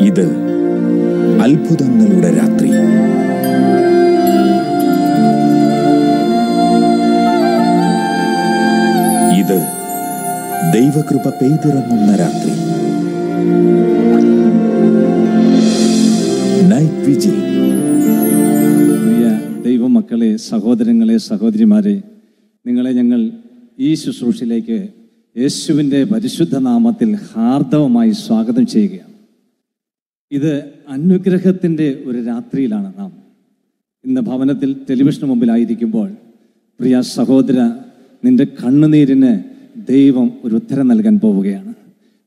ഇത് അത്ഭുതങ്ങളുടെ രാത്രി. ഇത് ദൈവകൃപ പെയ്തിറങ്ങുന്ന രാത്രി. Night vigil. പ്രിയ ദൈവമക്കളെ, സഹോദരങ്ങളെ, സഹോദരിമാരെ, നിങ്ങളെ ഞങ്ങൾ ഈ ശുശ്രൂഷയിലേക്ക് യേശുവിൻ്റെ പരിശുദ്ധ നാമത്തിൽ ഹാർദവമായി സ്വാഗതം ചെയ്യുകയാണ്. ഇത് അനുഗ്രഹത്തിൻ്റെ ഒരു രാത്രിയിലാണ് നാം ഇന്ന് ഭവനത്തിൽ ടെലിവിഷന് മുമ്പിലായിരിക്കുമ്പോൾ. പ്രിയ സഹോദര, നിന്റെ കണ്ണുനീരിന് ദൈവം ഒരു ഉത്തരം നൽകാൻ പോവുകയാണ്.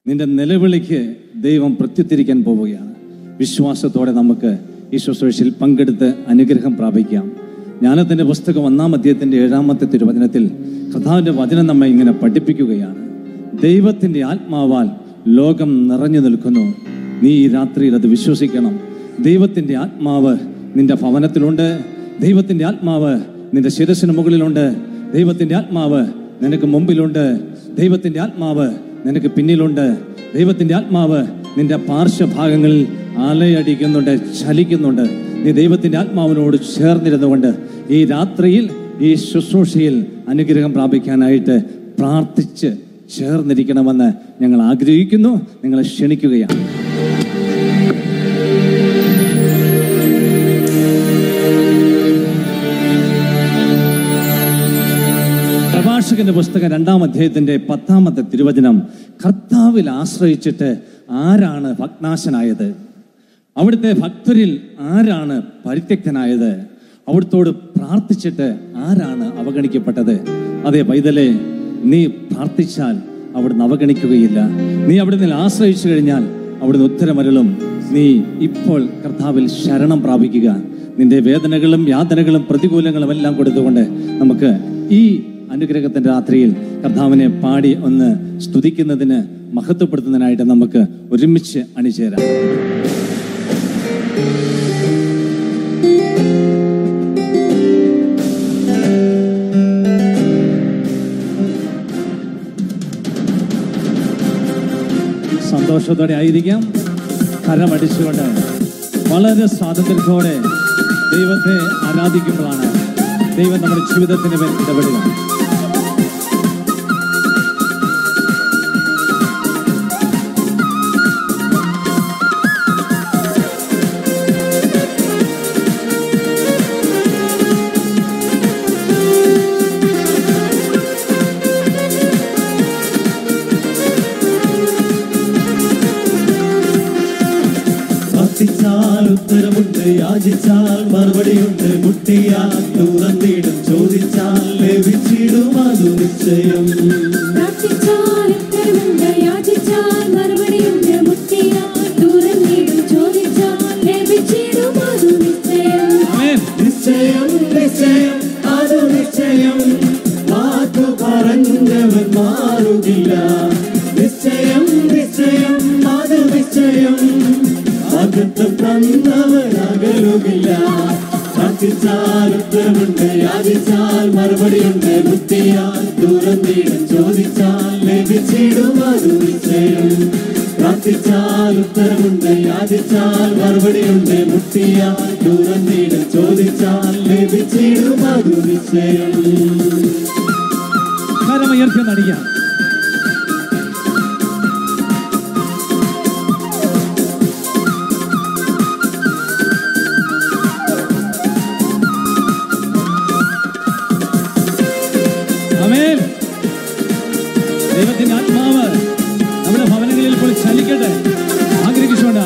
നിന്റെ നിലവിളിക്ക് ദൈവം പ്രത്യുത്തരിക്കാൻ പോവുകയാണ്. വിശ്വാസത്തോടെ നമുക്ക് ഈ ശുശ്രൂഷയിൽ പങ്കെടുത്ത് അനുഗ്രഹം പ്രാപിക്കാം. ജ്ഞാനത്തിൻ്റെ പുസ്തകം 1-ാം അധ്യായത്തിൻ്റെ 7-ാമത്തെ തിരുവചനത്തിൽ കർത്താവിൻ്റെ വചനം നമ്മെ ഇങ്ങനെ പഠിപ്പിക്കുകയാണ്. ദൈവത്തിൻ്റെ ആത്മാവാൽ ലോകം നിറഞ്ഞു നിൽക്കുന്നു. നീ ഈ രാത്രിയിൽ അത് വിശ്വസിക്കണം. ദൈവത്തിൻ്റെ ആത്മാവ് നിന്റെ ഭവനത്തിലുണ്ട്. ദൈവത്തിൻ്റെ ആത്മാവ് നിന്റെ ശിരസിന് മുകളിലുണ്ട്. ദൈവത്തിൻ്റെ ആത്മാവ് നിനക്ക് മുമ്പിലുണ്ട്. ദൈവത്തിൻ്റെ ആത്മാവ് നിനക്ക് പിന്നിലുണ്ട്. ദൈവത്തിൻ്റെ ആത്മാവ് നിന്റെ പാർശ്വഭാഗങ്ങളിൽ അലയടിക്കുന്നുണ്ട്, ചലിക്കുന്നുണ്ട്. നീ ദൈവത്തിൻ്റെ ആത്മാവിനോട് ചേർന്നിരുന്നുകൊണ്ട് ഈ രാത്രിയിൽ ഈ ശുശ്രൂഷയിൽ അനുഗ്രഹം പ്രാപിക്കാനായിട്ട് പ്രാർത്ഥിച്ച് ചേർന്നിരിക്കണമെന്ന് ഞങ്ങൾ ആഗ്രഹിക്കുന്നു. നിങ്ങളെ ക്ഷണിക്കുകയാണ്. പ്രഭാഷകന്റെ പുസ്തകം 2-ാം അധ്യായത്തിന്റെ 10-ാമത്തെ തിരുവചനം. കർത്താവിൽ ആശ്രയിച്ചിട്ട് ആരാണ് ഭഗ്നാശനായത്? അവിടുത്തെ ഭക്തരിൽ ആരാണ് പരിത്യക്തനായത്? അവിടുത്തോട് പ്രാർത്ഥിച്ചിട്ട് ആരാണ് അവഗണിക്കപ്പെട്ടത്? അതെ പൈതലേ, നീ പ്രാർത്ഥിച്ചാൽ അവിടുന്ന് അവഗണിക്കുകയില്ല. നീ അവിടുന്ന് ആശ്രയിച്ചു കഴിഞ്ഞാൽ അവിടുന്ന് ഉത്തരമരുളും. നീ ഇപ്പോൾ കർത്താവിൽ ശരണം പ്രാപിക്കുക. നിന്റെ വേദനകളും യാതനകളും പ്രതികൂലങ്ങളും എല്ലാം കൊടുത്തുകൊണ്ട് നമുക്ക് ഈ അനുഗ്രഹത്തിന്റെ രാത്രിയിൽ കർത്താവിനെ പാടി ഒന്ന് സ്തുതിക്കുന്നതിന്, മഹത്വപ്പെടുത്തുന്നതിനായിട്ട് നമുക്ക് ഒരുമിച്ച് അണിചേരാം. സന്തോഷത്തോടെ ആയിരിക്കാം. കരമടിച്ചുകൊണ്ട് വളരെ സ്വാതന്ത്ര്യത്തോടെ ദൈവത്തെ ആരാധിക്കുമ്പോഴാണ് ദൈവം നമ്മുടെ ജീവിതത്തിന് മേൽ ഇടപെടുക. ഉത്തരമുണ്ട്, യാചിച്ചാൽ മറുപടിയുണ്ട്, മുട്ടിയാൽ തുറന്നിടും, ചോദിച്ചാൽ ലഭിച്ചിടും, അതു നിശ്ചയം. നിശ്ചയം നിശ്ചയം അതു നിശ്ചയം, വാക്കു പറഞ്ഞവൻ മാറുകില്ല. നിശ്ചയം നിശ്ചയം അതു നിശ്ചയം, അകത്തം തന്നവൻ അകലുകില്ല. പ്രാർത്ഥിച്ചാൽ ഉത്തരമുണ്ട്, യാചിച്ചാൽ മറുപടിയുണ്ട്, മുട്ടിയാൽ തുറന്നിടും, ചോദിച്ചാൽ ലഭിച്ചിടും, അതു നിശ്ചയം. പ്രാർത്ഥിച്ചാൽ ഉത്തരമുണ്ട്, യാചിച്ചാൽ മറുപടിയുണ്ട്, മുട്ടിയാൽ തുറന്നിടും, ചോദിച്ചാൽ ലഭിച്ചിടും, അതു നിശ്ചയം. കരമുയർത്തി നടിക്കാം. ദൈവത്തിന്റെ ആത്മാവ് നമ്മുടെ ഭവനങ്ങളിൽ ഇപ്പോൾ ചലിക്കട്ടെ ആഗ്രഹിച്ചുകൊണ്ട്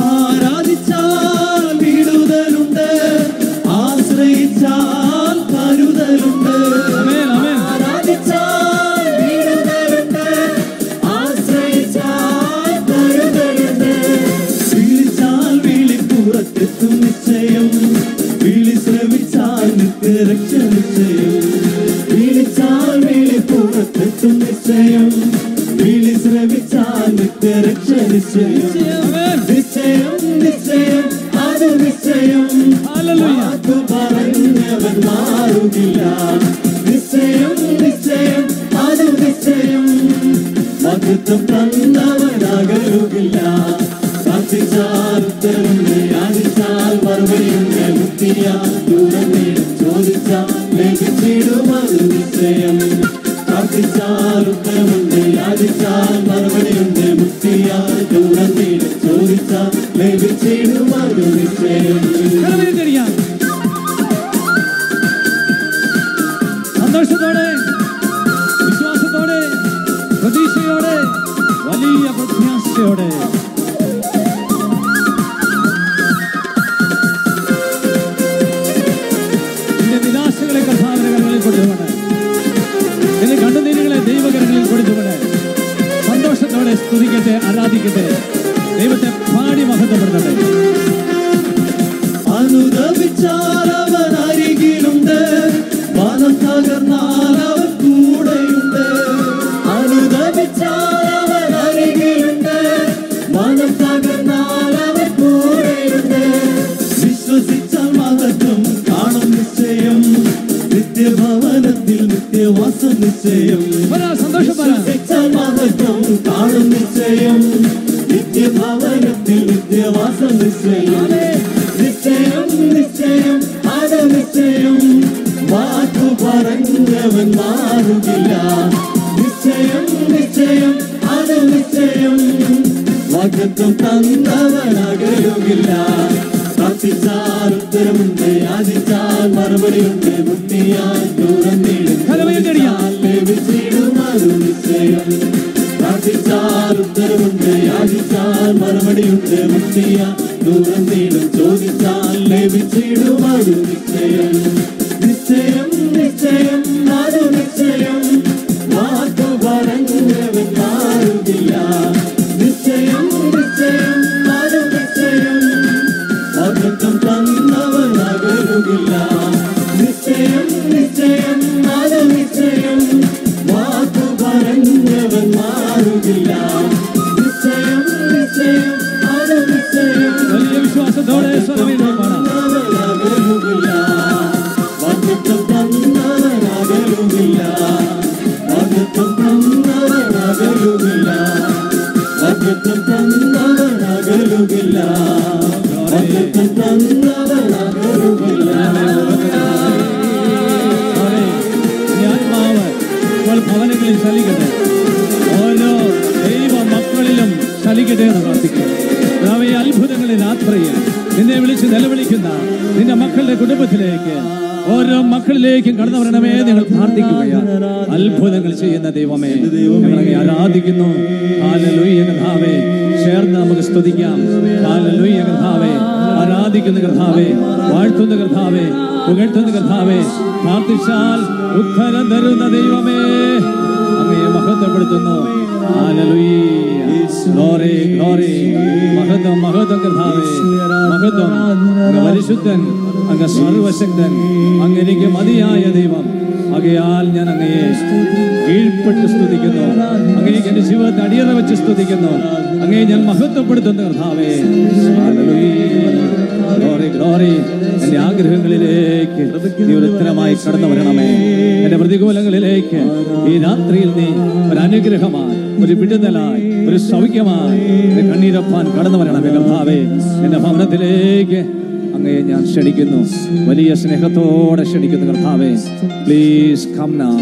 ആരാധിച്ചാൽ വിടുതലുണ്ട്, ആശ്രയിച്ചാൽ കരുതലുണ്ട്. ആരാധിച്ചാൽ വിടുതലുണ്ട്, ആശ്രയിച്ചാൽ കരുതലുണ്ട്. വിളിച്ചാൽ വിളിപ്പുറത്തെത്തും നിശ്ചയം, വിളി ശ്രമിച്ചാൽ നിത്യരക്ഷ നിശ്ചയം. വിളിച്ചാൽ വിളിപ്പുറത്തെത്തും നിശ്ചയം, വിളി ശ്രമിച്ചാൽ നിത്യരക്ഷ നിശ്ചയം. നിശ്ചയം നിശ്ചയം അതു നിശ്ചയം, വാക്കു പറഞ്ഞവൻ മാറുകില്ല. നിശ്ചയം നിശ്ചയം അത് നിശ്ചയം, വാഗ്ദത്തം തന്നവനാകരുകില്ല. പ്രാർത്ഥിച്ചാൽ ഉത്തരമുണ്ട്, യാചിച്ചാൽ മറുപടിയുണ്ട്, മുക്തിയാൽ ദൂരം നേടും, ചോദിച്ചാൽ ലഭിച്ചിടും അത് നിശ്ചയം. പ്രാർത്ഥിച്ചാൽ ഉത്തരമുണ്ട്, യാചിച്ചാൽ മറുപടിയുണ്ട്, മുക്തിയാൽ ദൂരം നേടും, ചോദിച്ചാൽ ലഭിച്ചിടും അത് നിശ്ചയം. സന്തോഷത്തോടെ, വിശ്വാസത്തോടെ, പ്രതീക്ഷയോടെ, വലിയ പ്രത്യാശയോടെ നിന്റെ നിരാശകളെ കർത്താവിന്റെ കരങ്ങളിൽ കൊടുത്തുകൊണ്ട്, നിന്റെ കണ്ണുനീരുകളെ ദൈവകരങ്ങളിൽ കൊടുത്തുകൊണ്ട് സന്തോഷത്തോടെ സ്തുതിക്കട്ടെ, ആരാധിക്കട്ടെ, ദൈവത്തെ പാടി മഹത്വപ്പെടുത്തട്ടെ. അനുദപിച്ചാൽ അവൻ അരികിലുണ്ട്, വാനം തകർന്നാൽ അവൻ കൂടെയുണ്ട്. അനുദപിച്ചാൽ അവൻ അരികിലുണ്ട്, വാനം തകർന്നാൽ അവൻ കൂടെയുണ്ട്. വിശ്വസിച്ചാൽ മഹത്വം കാണും നിശ്ചയം, നിത്യഭവനത്തിൽ നിത്യവാസം നിശ്ചയം. വിശ്വസിച്ചാൽ മഹത്വം കാണും നിശ്ചയം, നിത്യഭവനത്തിൽ നിത്യവാസം നിശ്ചയം. നിശ്ചയം നിശ്ചയം അത് നിശ്ചയം, വാക്കു പറഞ്ഞവൻ മാറുകില്ല. നിശ്ചയം നിശ്ചയം അത് നിശ്ചയം, വാഗ്ദത്തം തന്നവനാകരുകില്ല. പ്രാർത്ഥിച്ചാൽ ഉത്തരമുണ്ട്, യാചിച്ചാൽ മറുപടിയുണ്ട്, മുക്തിയാൽ ദൂരം നേടും, ലഭിച്ചിടും അത് നിശ്ചയം. പ്രാർത്ഥിച്ചാൽ ഉത്തരമുണ്ട്, യാചിച്ചാൽ മറുപടിയുണ്ട്, മുക്തിയാൽ ദൂരം നേടും, ചോദിച്ചാൽ ലഭിച്ചിടും അത് നിശ്ചയം. നിശ്ചയം നിശ്ചയം അത് നിശ്ചയം, വാക്കു പറഞ്ഞവൻ മാറുകില്ല. നിശ്ചയം നിശ്ചയം അത് നിശ്ചയം, വാഗ്ദത്തം തന്നവനാകരുകില്ല. നിശ്ചയം നിശ്ചയം അത് നിശ്ചയം, വാക്കു പറഞ്ഞവൻ മാറുകില്ല. നിശ്ചയം നിശ്ചയം അത് നിശ്ചയം, വലിയ വിശ്വാസത്തോടെ തന്നവനാകരുകില്ല. വാഗ്ദത്തം തന്നവനാകരുകില്ല. വാഗ്ദത്തം തന്നവനാകരുകില്ല. വാഗ്ദത്തം തന്നവനാകരുകില്ല. വാഗ്ദത്തം തന്നവനാകരുകില്ല. ആത്മാവ് ഇപ്പോൾ ഭവനങ്ങളിൽ ചലിക്കട്ടെ, ഓരോ ദൈവ മക്കളിലും ചലിക്കട്ടെ എന്ന് പ്രാർത്ഥിക്കുക. ഈ അത്ഭുതങ്ങളിൽ രാത്രിയിൽ നിന്നെ വിളിച്ച് നിലവിളിക്കുന്ന നിന്റെ മക്കളുടെ കുടുംബത്തിലേക്ക്, ഓരോ മക്കളിലേക്കും കടന്നു വരണമേ നിങ്ങൾ പ്രാർത്ഥിക്കുകയാണ്. അത്ഭുതങ്ങൾ ചെയ്യുന്ന ദൈവമേ, ഞങ്ങളെ ആരാധിക്കുന്നു. ഹല്ലേലൂയ കർത്താവേ, ചേർന്ന് നമുക്ക് സ്തുതിക്കാം. ഹല്ലേലൂയ കർത്താവേ, ആരാധിക്കുന്ന കർത്താവേ, വാഴ്ത്തുന്ന കർത്താവേ, പുകഴ്ത്തുന്ന കർത്താവേ, പ്രാർത്ഥിച്ചാൽ ഉത്തരം തരുന്ന ദൈവമേ, അങ്ങയെ മഹത്വപ്പെടുത്തുന്നു. ഹല്ലേലൂയ, ഗ്ലോറി ഗ്ലോറി, മഹത്വം മഹത്വം കർത്താവേ, മഹത്വം. അങ്ങ് പരിശുദ്ധൻ, അങ്ങ് സർവശക്തൻ, അങ്ങ് എനിക്ക് മതിയായ ദൈവം. ആകയാൽ ഞാൻ അങ്ങയെ കീഴ്പ്പെട്ട് സ്തുതിക്കുന്നു, അങ്ങേക്ക് എന്റെ ജീവിതത്തെ അടിയറ വെച്ച് സ്തുതിക്കുന്നു, അങ്ങയെ ഞാൻ മഹത്വപ്പെടുത്തുന്ന കർത്താവേ. Glory glory. എന്റെ ആഗ്രഹങ്ങളിലേക്ക് നീ ഒരു ഉത്തരമായി കടന്നു വരണമേ. എന്റെ പ്രതികൂലങ്ങളിലേക്ക് ഈ രാത്രിയിൽ നീ ഒരു അനുഗ്രഹമായി, ഒരു വിടുതലായി, ഒരു സൗഖ്യമായി കണ്ണീരപ്പാൻ കടന്നു വരണമേ കർത്താവേ. എന്റെ ഭവനത്തിലേക്ക് അങ്ങയെ ഞാൻ ക്ഷണിക്കുന്നു, വലിയ സ്നേഹത്തോടെ ക്ഷണിക്കുന്നു കർത്താവേ. പ്ലീസ് കം നൗ,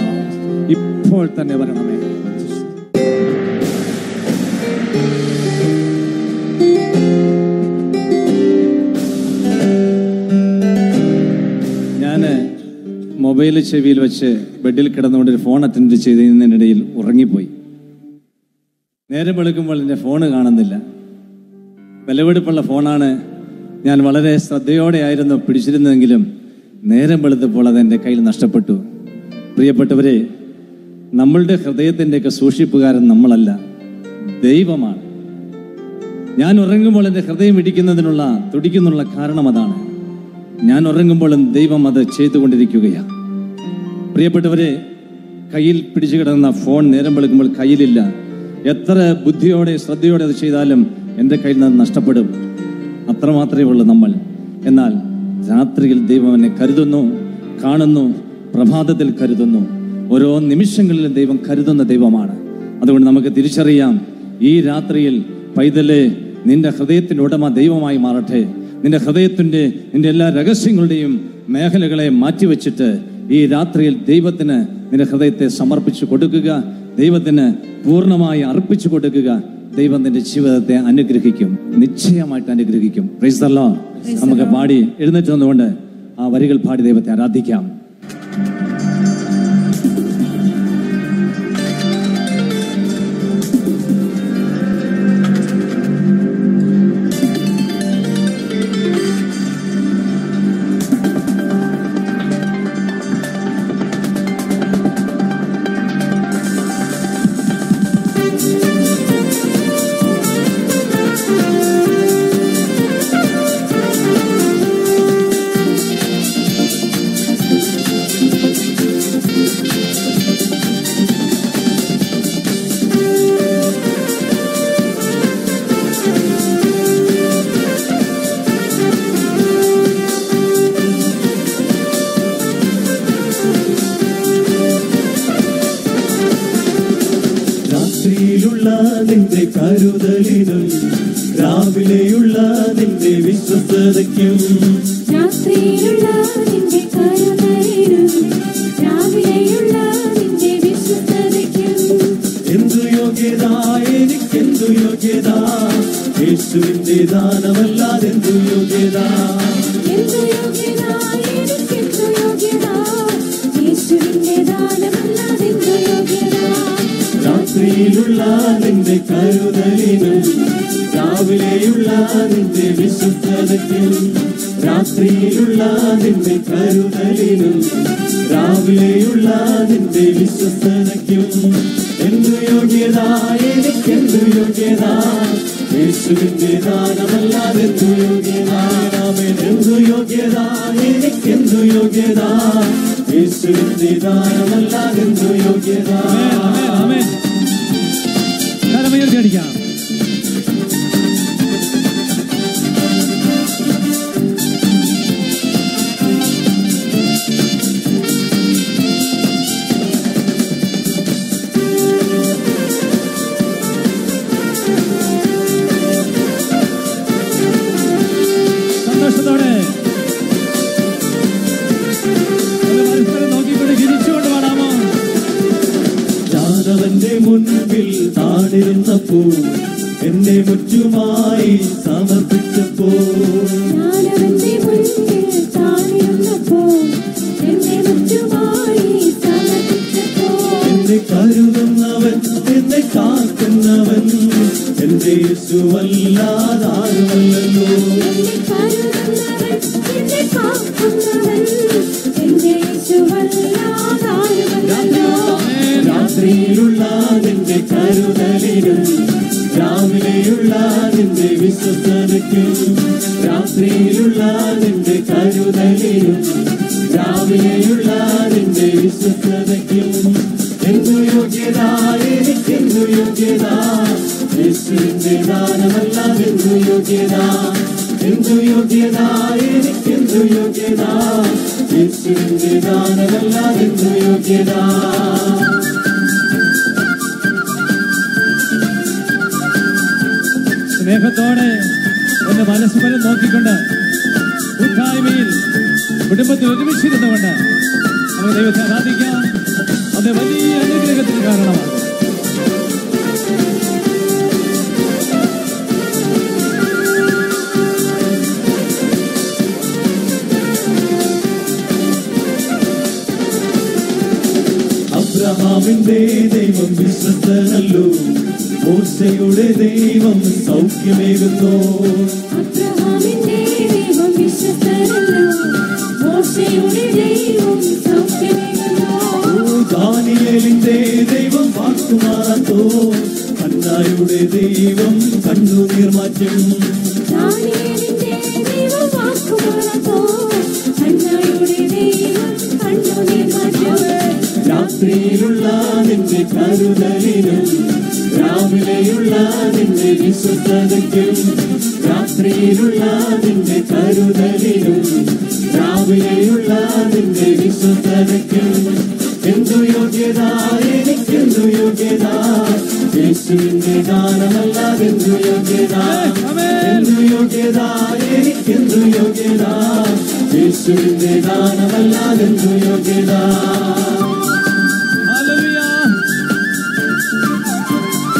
ഇപ്പോൾ തന്നെ വരണമേ. ഞാൻ മൊബൈൽ ചെവിയിൽ വെച്ച് ബെഡിൽ കിടന്നുകൊണ്ട് ഒരു ഫോൺ അറ്റൻഡ് ചെയ്തതിനിടയിൽ ഉറങ്ങിപ്പോയി. നേരം വെളുക്കുമ്പോൾ എൻ്റെ ഫോണ് കാണുന്നില്ല. വിലപിടിപ്പുള്ള ഫോണാണ്. ഞാൻ വളരെ ശ്രദ്ധയോടെ ആയിരുന്നു പിടിച്ചിരുന്നതെങ്കിലും നേരം വെളുത്തപ്പോൾ അത് എൻ്റെ കയ്യിൽ നഷ്ടപ്പെട്ടു. പ്രിയപ്പെട്ടവരെ, നമ്മളുടെ ഹൃദയത്തിൻ്റെയൊക്കെ സൂക്ഷിപ്പുകാരൻ നമ്മളല്ല, ദൈവമാണ്. ഞാൻ ഉറങ്ങുമ്പോൾ എൻ്റെ ഹൃദയം ഇടിക്കുന്നതിനുള്ള തുടിക്കുന്നുള്ള കാരണം അതാണ്. ഞാൻ ഉറങ്ങുമ്പോഴും ദൈവം അത് ചെയ്തുകൊണ്ടിരിക്കുകയാണ്. പ്രിയപ്പെട്ടവരെ, കയ്യിൽ പിടിച്ചു കിടന്ന ഫോൺ നേരം വെളുക്കുമ്പോൾ കയ്യിലില്ല. എത്ര ബുദ്ധിയോടെ ശ്രദ്ധയോടെ അത് ചെയ്താലും എൻ്റെ കയ്യിൽ നിന്ന് നഷ്ടപ്പെടും. അത്രമാത്രമേ ഉള്ളൂ നമ്മൾ. എന്നാൽ രാത്രിയിൽ ദൈവം എന്നെ കരുതുന്നു, കാണുന്നു, പ്രഭാതത്തിൽ കരുതുന്നു. ഓരോ നിമിഷങ്ങളിലും ദൈവം കരുതുന്ന ദൈവമാണ്. അതുകൊണ്ട് നമുക്ക് തിരിച്ചറിയാം, ഈ രാത്രിയിൽ പൈതലെ നിന്റെ ഹൃദയത്തിൻ്റെ ഉടമ ദൈവമായി മാറട്ടെ. നിന്റെ ഹൃദയത്തിൻ്റെ, നിന്റെ എല്ലാ രഹസ്യങ്ങളുടെയും മേഖലകളെ മാറ്റിവെച്ചിട്ട് ഈ രാത്രിയിൽ ദൈവത്തിന് നിന്റെ ഹൃദയത്തെ സമർപ്പിച്ചു കൊടുക്കുക. ദൈവത്തിന് പൂർണ്ണമായി അർപ്പിച്ചു കൊടുക്കുക. ദൈവം നിന്റെ ജീവിതത്തെ അനുഗ്രഹിക്കും, നിശ്ചയമായിട്ട് അനുഗ്രഹിക്കും. Price the Lord. നമുക്ക് പാടി എഴുന്നേറ്റ് വന്നുകൊണ്ട് ആ വരികൾ പാടി ദൈവത്തെ ആരാധിക്കാം. നിന്റെ കരുതലിനും രാവിലെയുള്ള നിന്റെ വിശ്വസ്തതയ്ക്കും, രാത്രിയിലുള്ള നിന്റെ കരുതലിനും രാവിലെയുള്ള നിന്റെ വിശ്വസ്തതയ്ക്കും എന്തു യോഗ്യത, എനിക്കെന്തു യോഗ്യത, യേശുവിന്റെ ദാനമല്ലാതെന്തു യോഗ്യത, എന്തു യോഗ്യത, എനിക്കെന്തു യോഗ്യത, യേശുവിന്റെ ദാനമല്ലാതെന്തു യോഗ്യത. രാത്രിയിലുള്ള നിന്റെ കരുതലിനും രാവിലെയുള്ള നിന്റെ വിശ്വസ്തതയ്ക്കും, രാത്രിയിലുള്ള നിന്റെ കരുതലിനും രാവിലെയുള്ള നിന്റെ വിശ്വസ്തതയ്ക്കും എന്തു യോഗ്യത, എനിക്കെന്തു യോഗ്യത, യേശുവിന്റെ ദാനമല്ലാതെന്തു യോഗ്യത, എന്തു യോഗ്യത, എനിക്കെന്തു യോഗ്യത, യേശുവിന്റെ ദാനമല്ലാതെന്തു യോഗ്യത. അടിക്കാം. സന്തോഷത്തോടെ നോക്കിക്കൊണ്ട് ചിരിച്ചുകൊണ്ട് പാടാമോ? ഞാനവന്റെ മുൻപിൽ താണിരുന്നപ്പോ എന്നെ മുറ്റുമായി സമർപ്പിച്ചപ്പോ, ഞാനവന്റെ മുൻപിൽ താണിരുന്നപ്പോ എന്നെ മുറ്റുമായി സമർപ്പിച്ചപ്പോ, എന്നെ കരുതുന്നവൻ, എന്നെ കാക്കുന്നവൻ എന്റെ യേശുവല്ലാതാരുമല്ലല്ലോ, എന്നെ കരുതുന്നവൻ, എന്നെ കാക്കുന്നവൻ എന്റെ യേശുവല്ലാതാരുമല്ലല്ലോ. രാത്രിയിലുള്ള നിന്റെ കരുതലിനും രാവിലെയുള്ള നിന്റെ വിശ്വസ്തതയ്ക്കും, രാത്രിയിലുള്ള നിന്റെ കരുതലിനും രാവിലെയുള്ള നിന്റെ വിശ്വസ്തതയ്ക്കും എന്തു യോഗ്യത, എനിക്കെന്തു യോഗ്യത, യേശുവിന്റെ ദാനമല്ലാതെന്തു യോഗ്യത, എന്തു യോഗ്യത, എനിക്കെന്തു യോഗ്യത, യേശുവിന്റെ ദാനമല്ലാതെന്തു യോഗ്യത. സ്നേഹത്തോടെ ഒന്ന് പരസ്പരം നോക്കിക്കൊണ്ട് കൂട്ടായ്മയിൽ കുടുംബത്തിൽ ഒരുമിച്ചിരുന്നുകൊണ്ട് നമുക്ക് ദൈവത്തെ ആരാധിക്കാം. അത് വലിയ അനുഗ്രഹത്തിന് കാരണമാണ്. അബ്രഹാമിന്റെ ദൈവം വിശ്വസ്തനല്ലോ, മോശയുടെ ദൈവം സൗഖ്യമേകുന്നു, അബ്രഹാമിന്റെ ദൈവം വിശ്വസ്തനല്ലോ, മോശയുടെ ദൈവം സൗഖ്യമേകുന്നു, ദാനിയേലിന്റെ ദൈവം വാക്കുമാറാത്തോ, ഹന്നായുടെ ദൈവം കണ്ണുനീർ മാറ്റും, ദാനിയേലിന്റെ ദൈവം വാക്കുമാറാത്തോ, ഹന്നായുടെ ദൈവം കണ്ണുനീർ മാറ്റും. രാത്രിയിലുള്ള നിന്റെ കരുതലിനും രാവിലെയുള്ള നിന്റെ വിശ്വസ്തതയ്ക്കും, രാത്രിയിലുള്ള നിന്റെ കരുതലിനും രാവിലെയുള്ള നിന്റെ വിശ്വസ്തതയ്ക്കും എന്തു യോഗ്യത, എനിക്കെന്തു യോഗ്യത, യേശുവിന്റെ ദാനമല്ലാതെന്തു യോഗ്യത, എന്തു യോഗ്യത, എനിക്കെന്തു യോഗ്യത, യേശുവിന്റെ ദാനമല്ലാതെന്തു യോഗ്യത.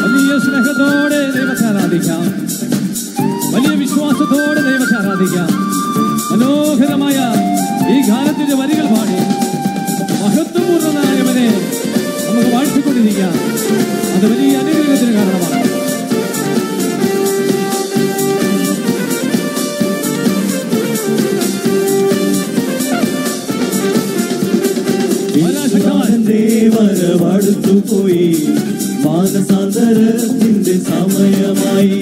വലിയ സ്നേഹത്തോടെ ദൈവത്തെ ആരാധിക്കാം, വലിയ വിശ്വാസത്തോടെ ദൈവത്തെ ആരാധിക്കാം. മനോഹരമായ ഈ ഗാനത്തിന്റെ വരികൾ പാടി മഹത്വപൂർണ്ണനായവനെ നമുക്ക് വാഴ്ത്തിക്കൊണ്ടിരിക്കാം. അത് വലിയ അനുഗ്രഹത്തിന് കാരണമാണ്. വരവടുത്തുപോയി മാനസാന്തരത്തിന്റെ സമയമായി.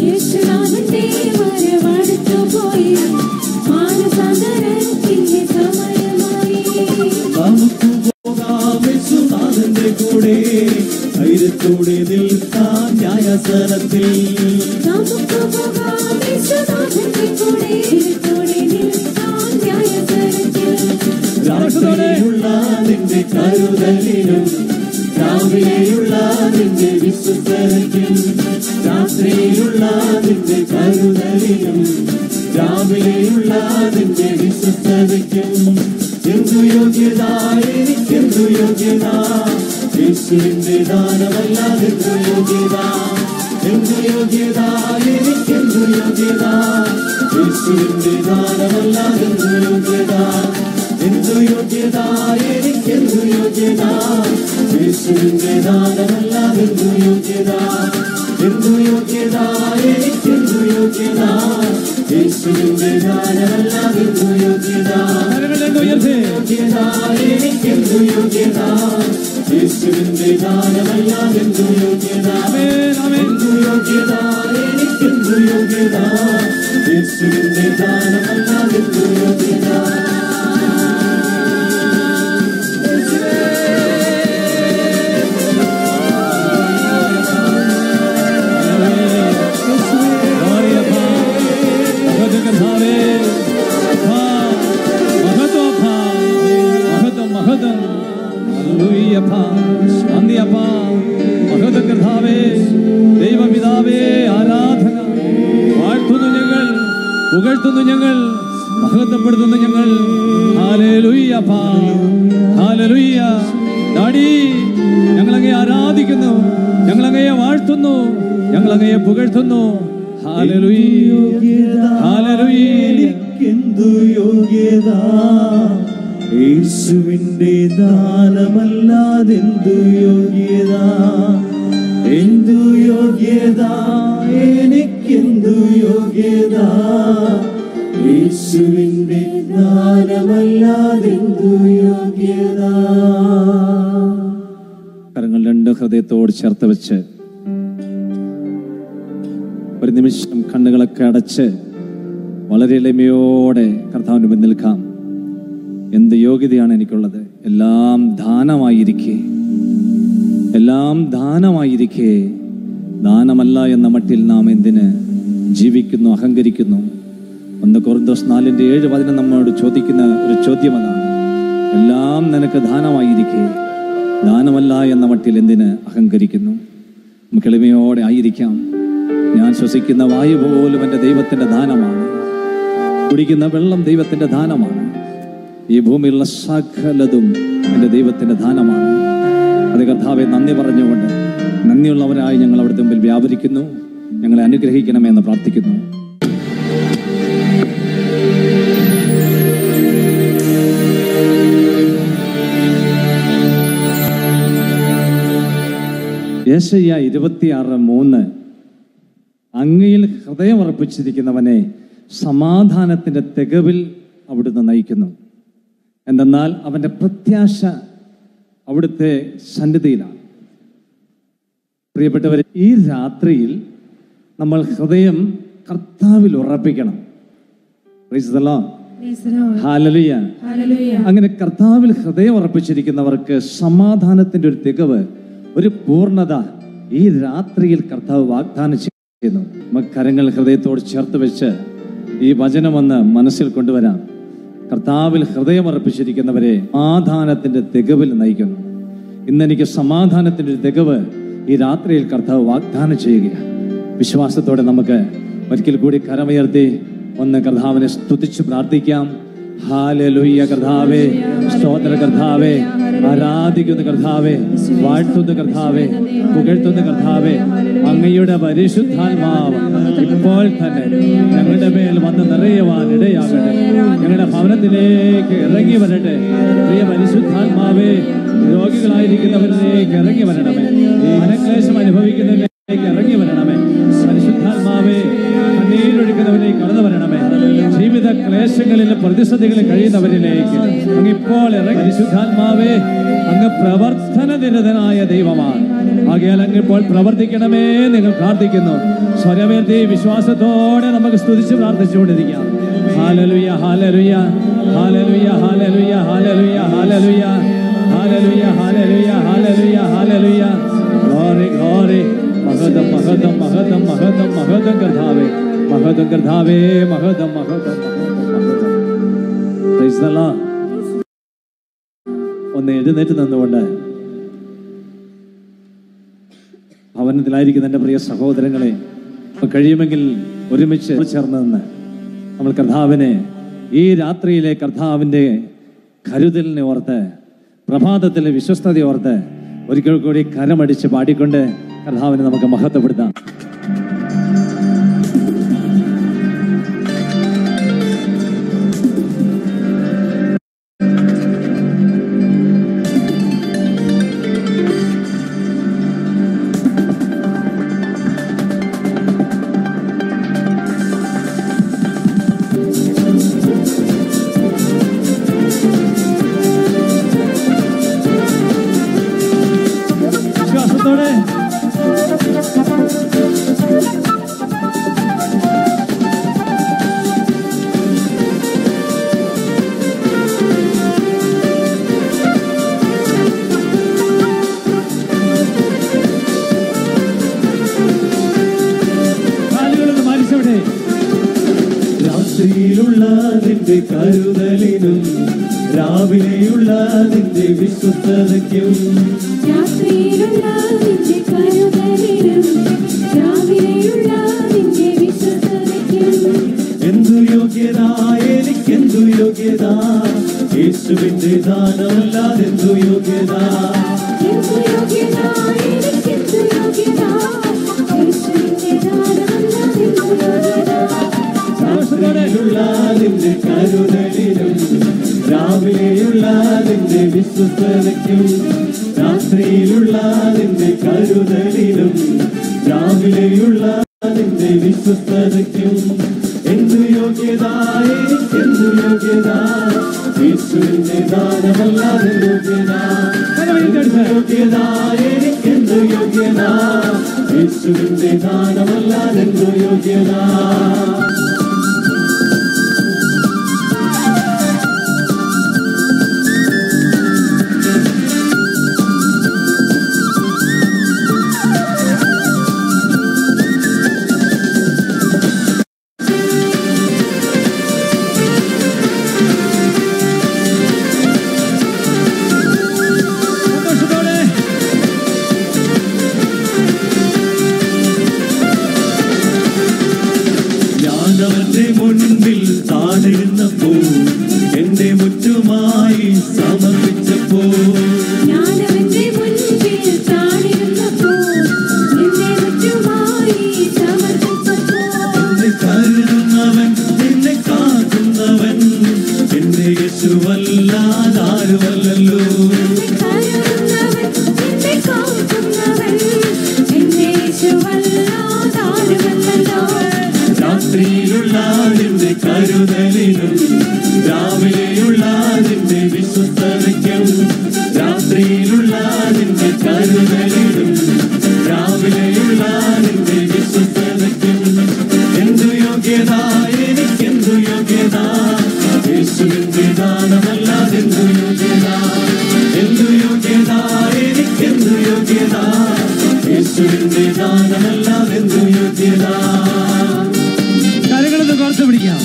യേശുനാഥന്റെ വരവടുത്തുപോയി മാനസാന്തരത്തിന്റെ സമയമായി. നമുക്ക് പോകാം യേശുനാഥന്റെ കൂടെ, ധൈര്യത്തോടെ നിൽക്കാം ന്യായാസനത്തിൽ. നമുക്ക് പോകാം യേശുനാഥന്റെ കൂടെ, ധൈര്യത്തോടെ നിൽക്കാം ന്യായാസനത്തിൽ. രാത്രിയിലുള്ള നിന്റെ കരുതലിനും രാവിലെയുള്ള നിന്റെ വിശ്വസ്തതയ്ക്കും, രാത്രിയിലുള്ള നിന്റെ കരുതലിനും രാവിലെയുള്ള നിന്റെ വിശ്വസ്തതയ്ക്കും എന്തു യോഗ്യത, എനിക്കെന്തു യോഗ്യത, യേശുവിന്റെ ദാനമല്ലാതെന്തു യോഗ്യത, എന്തു യോഗ്യത, എനിക്കെന്തു യോഗ്യത, യേശുവിന്റെ ദാനമല്ലാതെന്തു യോഗ്യത, എന്തു യോഗ്യത, എനിക്കെന്തു യോഗ്യത, യേശുവിന്റെ ദാനമല്ലാതെന്തു യോഗ്യത, എന്തു യോഗ്യത, എനിക്കെന്തു യോഗ്യത, യേശുവിന്റെ ദാനമല്ലാതെന്തു യോഗ്യത, യോഗ്യത, എനിക്കെന്തു യോഗ്യത, യേശുവിന്റെ ദാനമല്ലാതെന്തു യോഗ്യത, എന്തു യോഗ്യത, എനിക്കെന്തു യോഗ്യത, യേശുവിന്റെ ദാനമല്ലാതെന്തു യോഗ്യത. ദൈവപിതാവേ ആരാധന, വാഴ്ത്തുന്നു ഞങ്ങൾ, പുകഴ്ത്തുന്നു ഞങ്ങൾ, മഹത്വപ്പെടുത്തുന്നു ഞങ്ങൾ. Hallelujah, hallelujah. ഡാഡി, ഞങ്ങളങ്ങയെ ആരാധിക്കുന്നു, ഞങ്ങളങ്ങയെ വാഴ്ത്തുന്നു, ഞങ്ങളങ്ങയെ പുകഴ്ത്തുന്നു. Hallelujah, hallelujah. എന്തു യോഗ്യത, യേശുവിന്റെ ദാനമല്ലാതെന്തു യോഗ്യത, എന്തു യോഗ്യത, എനിക്കെന്തു യോഗ്യത, യേശുവിന്റെ ദാനമല്ലാതെന്തു യോഗ്യത. കരങ്ങൾ രണ്ട് ഹൃദയത്തോട് ചേർത്ത് വെച്ച് ഒരു നിമിഷം കണ്ണുകളൊക്കെ അടച്ച് വളരെ എളിമയോടെ കർത്താവിന് മുന്നിൽ നിൽക്കാം. എന്ത് യോഗ്യതയാണ് എനിക്കുള്ളത്? എല്ലാം ദാനമായിരിക്കെ, എല്ലാം ദാനമായിരിക്കെ ദാനമല്ല എന്ന മട്ടിൽ നാം എന്തിന് ജീവിക്കുന്നു, അഹങ്കരിക്കുന്നു? 1 കൊരിന്തോസ് 4:7 നമ്മോട് ചോദിക്കുന്ന ഒരു ചോദ്യം അതാണ്. എല്ലാം നിനക്ക് ദാനമായിരിക്കെ ദാനമല്ല എന്ന മട്ടിൽ എന്തിന് അഹങ്കരിക്കുന്നു? നമുക്ക് എളിമയോടെ ആയിരിക്കാം. ഞാൻ ശ്വസിക്കുന്ന വായു പോലും എൻ്റെ ദൈവത്തിൻ്റെ ദാനമാണ്, കുടിക്കുന്ന വെള്ളം ദൈവത്തിൻ്റെ ദാനമാണ്, ഈ ഭൂമിയിലുള്ള സകലതും എൻ്റെ ദൈവത്തിൻ്റെ ദാനമാണ്. അത് കർത്താവെ നന്ദി പറഞ്ഞുകൊണ്ട് നന്ദിയുള്ളവരായി ഞങ്ങൾ അവിടുത്തെ മുമ്പിൽ വ്യാപരിക്കുന്നു. ഞങ്ങളെ അനുഗ്രഹിക്കണമെന്ന് പ്രാർത്ഥിക്കുന്നു. യെശയ്യ 26:3 അങ്ങയിൽ ഹൃദയമർപ്പിച്ചിരിക്കുന്നവനെ സമാധാനത്തിൻ്റെ തികവിൽ അവിടുന്ന് നയിക്കുന്നു. എന്തെന്നാൽ അവൻ്റെ പ്രത്യാശ അവിടുത്തെ സന്നിധിയിലാണ്. പ്രിയപ്പെട്ടവരെ, ഈ രാത്രിയിൽ നമ്മൾ ഹൃദയം കർത്താവിൽ ഉറപ്പിക്കണം. ഹല്ലേലൂയ. അങ്ങനെ കർത്താവിൽ ഹൃദയം ഉറപ്പിച്ചിരിക്കുന്നവർക്ക് സമാധാനത്തിൻ്റെ ഒരു തികവ്, ഒരു പൂർണ്ണത ഈ രാത്രിയിൽ കർത്താവ് വാഗ്ദാനം ചെയ്തു. നമുക്ക് കരങ്ങൾ ഹൃദയത്തോട് ചേർത്ത് വെച്ച് ഈ വചനമൊന്ന് മനസ്സിൽ കൊണ്ടുവരാം. കർത്താവിൽ ഹൃദയമർപ്പിച്ചിരിക്കുന്നവരെ സമാധാനത്തിന്റെ തികവിൽ നയിക്കുന്നു. ഇന്നെനിക്ക് സമാധാനത്തിന്റെ ഒരു തികവ് ഈ രാത്രിയിൽ കർത്താവ് വാഗ്ദാനം ചെയ്യുകയാണ്. വിശ്വാസത്തോടെ നമുക്ക് ഒരിക്കൽ കൂടി കരമുയർത്തി ഒന്ന് കർത്താവിനെ സ്തുതിച്ച് പ്രാർത്ഥിക്കാം. ഹല്ലേലൂയ കർത്താവേ, സ്തോത്ര കർത്താവേ, ആരാധിക്കുന്ന കർത്താവേ, വാഴ്ത്തുന്ന കർത്താവേ, പുകഴ്ത്തുന്ന കർത്താവേ, അങ്ങയുടെ പരിശുദ്ധാത്മാവ് ഇപ്പോൾ തന്നെ ഞങ്ങളുടെ മേൽ വന്ന് നിറയുവാൻ ഇടയാകട്ടെ. ഞങ്ങളുടെ ഭവനത്തിലേക്ക് ഇറങ്ങി വരട്ടെ. പ്രിയ പരിശുദ്ധാത്മാവേ, രോഗികളായിരിക്കുന്നവരിലേക്ക് ഇറങ്ങി വരണമേ. മനക്ലേശം അനുഭവിക്കുന്നവരിലേക്ക് ഇറങ്ങി വരണമേ. പരിശുദ്ധാത്മാവേ, കണ്ണീരൊഴുക്കുന്നവരിലേക്ക് കടന്നു വരണമേ. ജീവിത ക്ലേശങ്ങളിലും പ്രതിസന്ധികളിൽ കഴിയുന്നവരിലേക്ക് അങ്ങിപ്പോൾ ഇറങ്ങി. പരിശുദ്ധാത്മാവേ, അങ്ങ് പ്രവർത്തന നിരതനായ ദൈവമാണ്. ആകയാൽ അങ്ങിപ്പോൾ പ്രവർത്തിക്കണമേ നിങ്ങൾ പ്രാർത്ഥിക്കുന്നു. സ്വരമേർത്തി വിശ്വാസത്തോടെ നമുക്ക് സ്തുതിച്ച് പ്രാർത്ഥിച്ചുകൊണ്ടിരിക്കാം. Hallelujah hallelujah hallelujah hallelujah hallelujah hallelujah hallelujah hallelujah hallelujah hallelujah. Glory glory. മഹത്വം മഹത്വം മഹത്വം മഹത്വം മഹത്വം കർത്താവേ, മഹത്വം കർത്താവേ, മഹത്വം മഹത്വം മഹത്വം. Price the Lord. ഒന്ന് എഴുന്നേറ്റ് നിന്നുകൊണ്ട് ഭവനത്തിലായിരിക്കുന്ന എൻ്റെ പ്രിയ സഹോദരങ്ങളെ, കഴിയുമെങ്കിൽ ഒരുമിച്ച് ചേർന്ന് നിന്ന് നമ്മൾ കർത്താവിനെ ഈ രാത്രിയിലെ കർത്താവിൻ്റെ കരുതലിനെ ഓർത്ത്, പ്രഭാതത്തിലെ വിശ്വസ്തത ഓർത്ത് ഒരിക്കൽ കൂടി കരമടിച്ച് പാടിക്കൊണ്ട് കർത്താവിനെ നമുക്ക് മഹത്വപ്പെടുത്താം. രാത്രിയിലുള്ള നിന്റെ കരുതലിനും രാവിലെയുള്ള നിന്റെ വിശ്വസ്തതയ്ക്കും, രാത്രിയിലുള്ള നിന്റെ കരുതലിനും രാവിലെയുള്ള നിന്റെ വിശ്വസ്തതയ്ക്കും എന്തു യോഗ്യത, എനിക്കെന്തു യോഗ്യത, യേശുവിന്റെ ദാനമല്ലാതെന്തു യോഗ്യത, എന്തു യോഗ്യത, എനിക്കെന്തു യോഗ്യത, യേശുവിന്റെ ദാനമല്ലാതെന്തു യോഗ്യത. രാത്രിയിലുള്ള നിന്റെ കരുതലിനും രാവിലെയുള്ള നിന്റെ വിശ്വസ്തതയ്ക്കും, രാത്രിയിലുള്ള നിന്റെ കരുതലിനും രാവിലെയുള്ള നിന്റെ വിശ്വസ്തതയ്ക്കും എന്തു യോഗ്യത, എനിക്കെന്തു യോഗ്യത, യേശുവിന്റെ ദാനമല്ലാതെ യോഗ്യത, യോഗ്യത, എനിക്കെന്തു യോഗ്യത, യേശുവിന്റെ ദാനമല്ലാതെ യോഗ്യത. ഞാനവന്റെ മുൻപിൽ താണിരുന്നപ്പോ, എന്റെ മുറ്റുമായി സമർപ്പിച്ചപ്പോ, ഞാനവന്റെ മുൻപിൽ താണിരുന്നപ്പോ, എന്നെ മുറ്റുമായി സമർപ്പിച്ചപ്പോ, എന്നെ കരുതുന്നവൻ, എന്നെ കാക്കുന്നവൻ, എന്റെ യേശുവല്ലാതാരുമല്ലല്ലോ, എന്നെ കരുതുന്നവൻ, എന്നെ കാക്കുന്നവൻ, എന്നെ യേശുവല്ലാതാരുമല്ലല്ലോ. രാത്രിയിലുള്ള നിന്റെ കരുതലിനും രാവിലെയുള്ള നിന്റെ വിശ്വസ്തതയ്ക്കും, രാത്രിയിലുള്ള നിന്റെ കരുതലിനും രാവിലെയുള്ള നിന്റെ വിശ്വസ്തതയ്ക്കും എന്തു യോഗ്യത, എനിക്കെന്തു യോഗ്യത, യേശുവിന്റെ ദാനമല്ലാതെന്തു യോഗ്യത, എന്തു യോഗ്യത, എനിക്കെന്തു യോഗ്യത, യേശുവിന്റെ ദാനമല്ലാതെന്തു യോഗ്യത. കോർത്ത് പിടിക്കാം.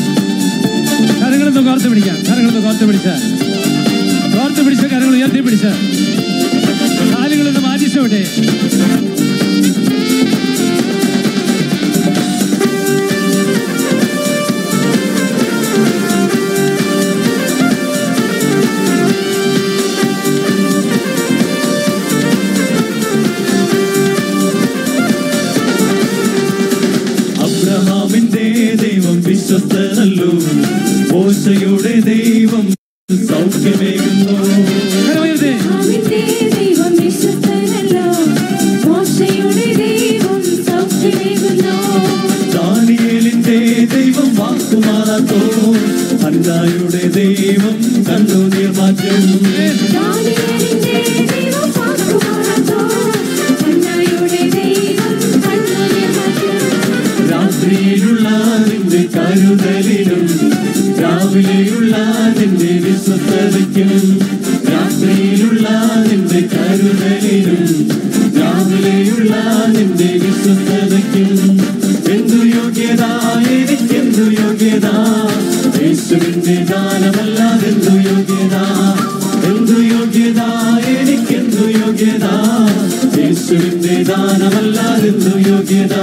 കരങ്ങളൊന്ന് കോർത്ത് പിടിക്കാം. കരങ്ങളൊന്ന് കോർത്ത് പിടിച്ച് കരങ്ങൾ ഉയർത്തി പിടിച്ച് കാലുകളൊന്ന് മാറ്റിച്ചോട്ടെ. അബ്രഹാമിന്റെ ദൈവം വിശ്വസ്തനല്ലോ, മോശയുടെ ദൈവം സൗഖ്യമേകുന്നു. ദൈവം വിശ്വസ്തനല്ലോ, മോശയുടെ ദൈവം സൗഖ്യമേകുന്നു. ദാനിയേലിന്റെ ദൈവം വാക്കുമാറാത്തോ, ഹന്നായുടെ ദൈവം കണ്ണുനീർ മാറ്റും. ദാനിയേലിന്റെ ദൈവം വാക്കുമാറാത്തോ, ഹന്നായുടെ ദൈവം കണ്ണുനീർ മാറ്റും. രാത്രിയിലുള്ള നിന്റെ കരുതലിനും രാവിലെയുള്ള നിന്റെ വിശ്വസ്തതയ്ക്കും, രാത്രിയിലുള്ള നിന്റെ കരുതലിനും രാവിലെയുള്ള നിന്റെ വിശ്വസ്തതയ്ക്കും എന്തു യോഗ്യത, എനിക്കെന്തു യോഗ്യത, യേശുവിന്റെ ദാനമല്ലാതെന്തു യോഗ്യത, എന്തു യോഗ്യത, എനിക്കെന്തു യോഗ്യത, യേശുവിന്റെ ദാനമല്ലാതെന്തു യോഗ്യത.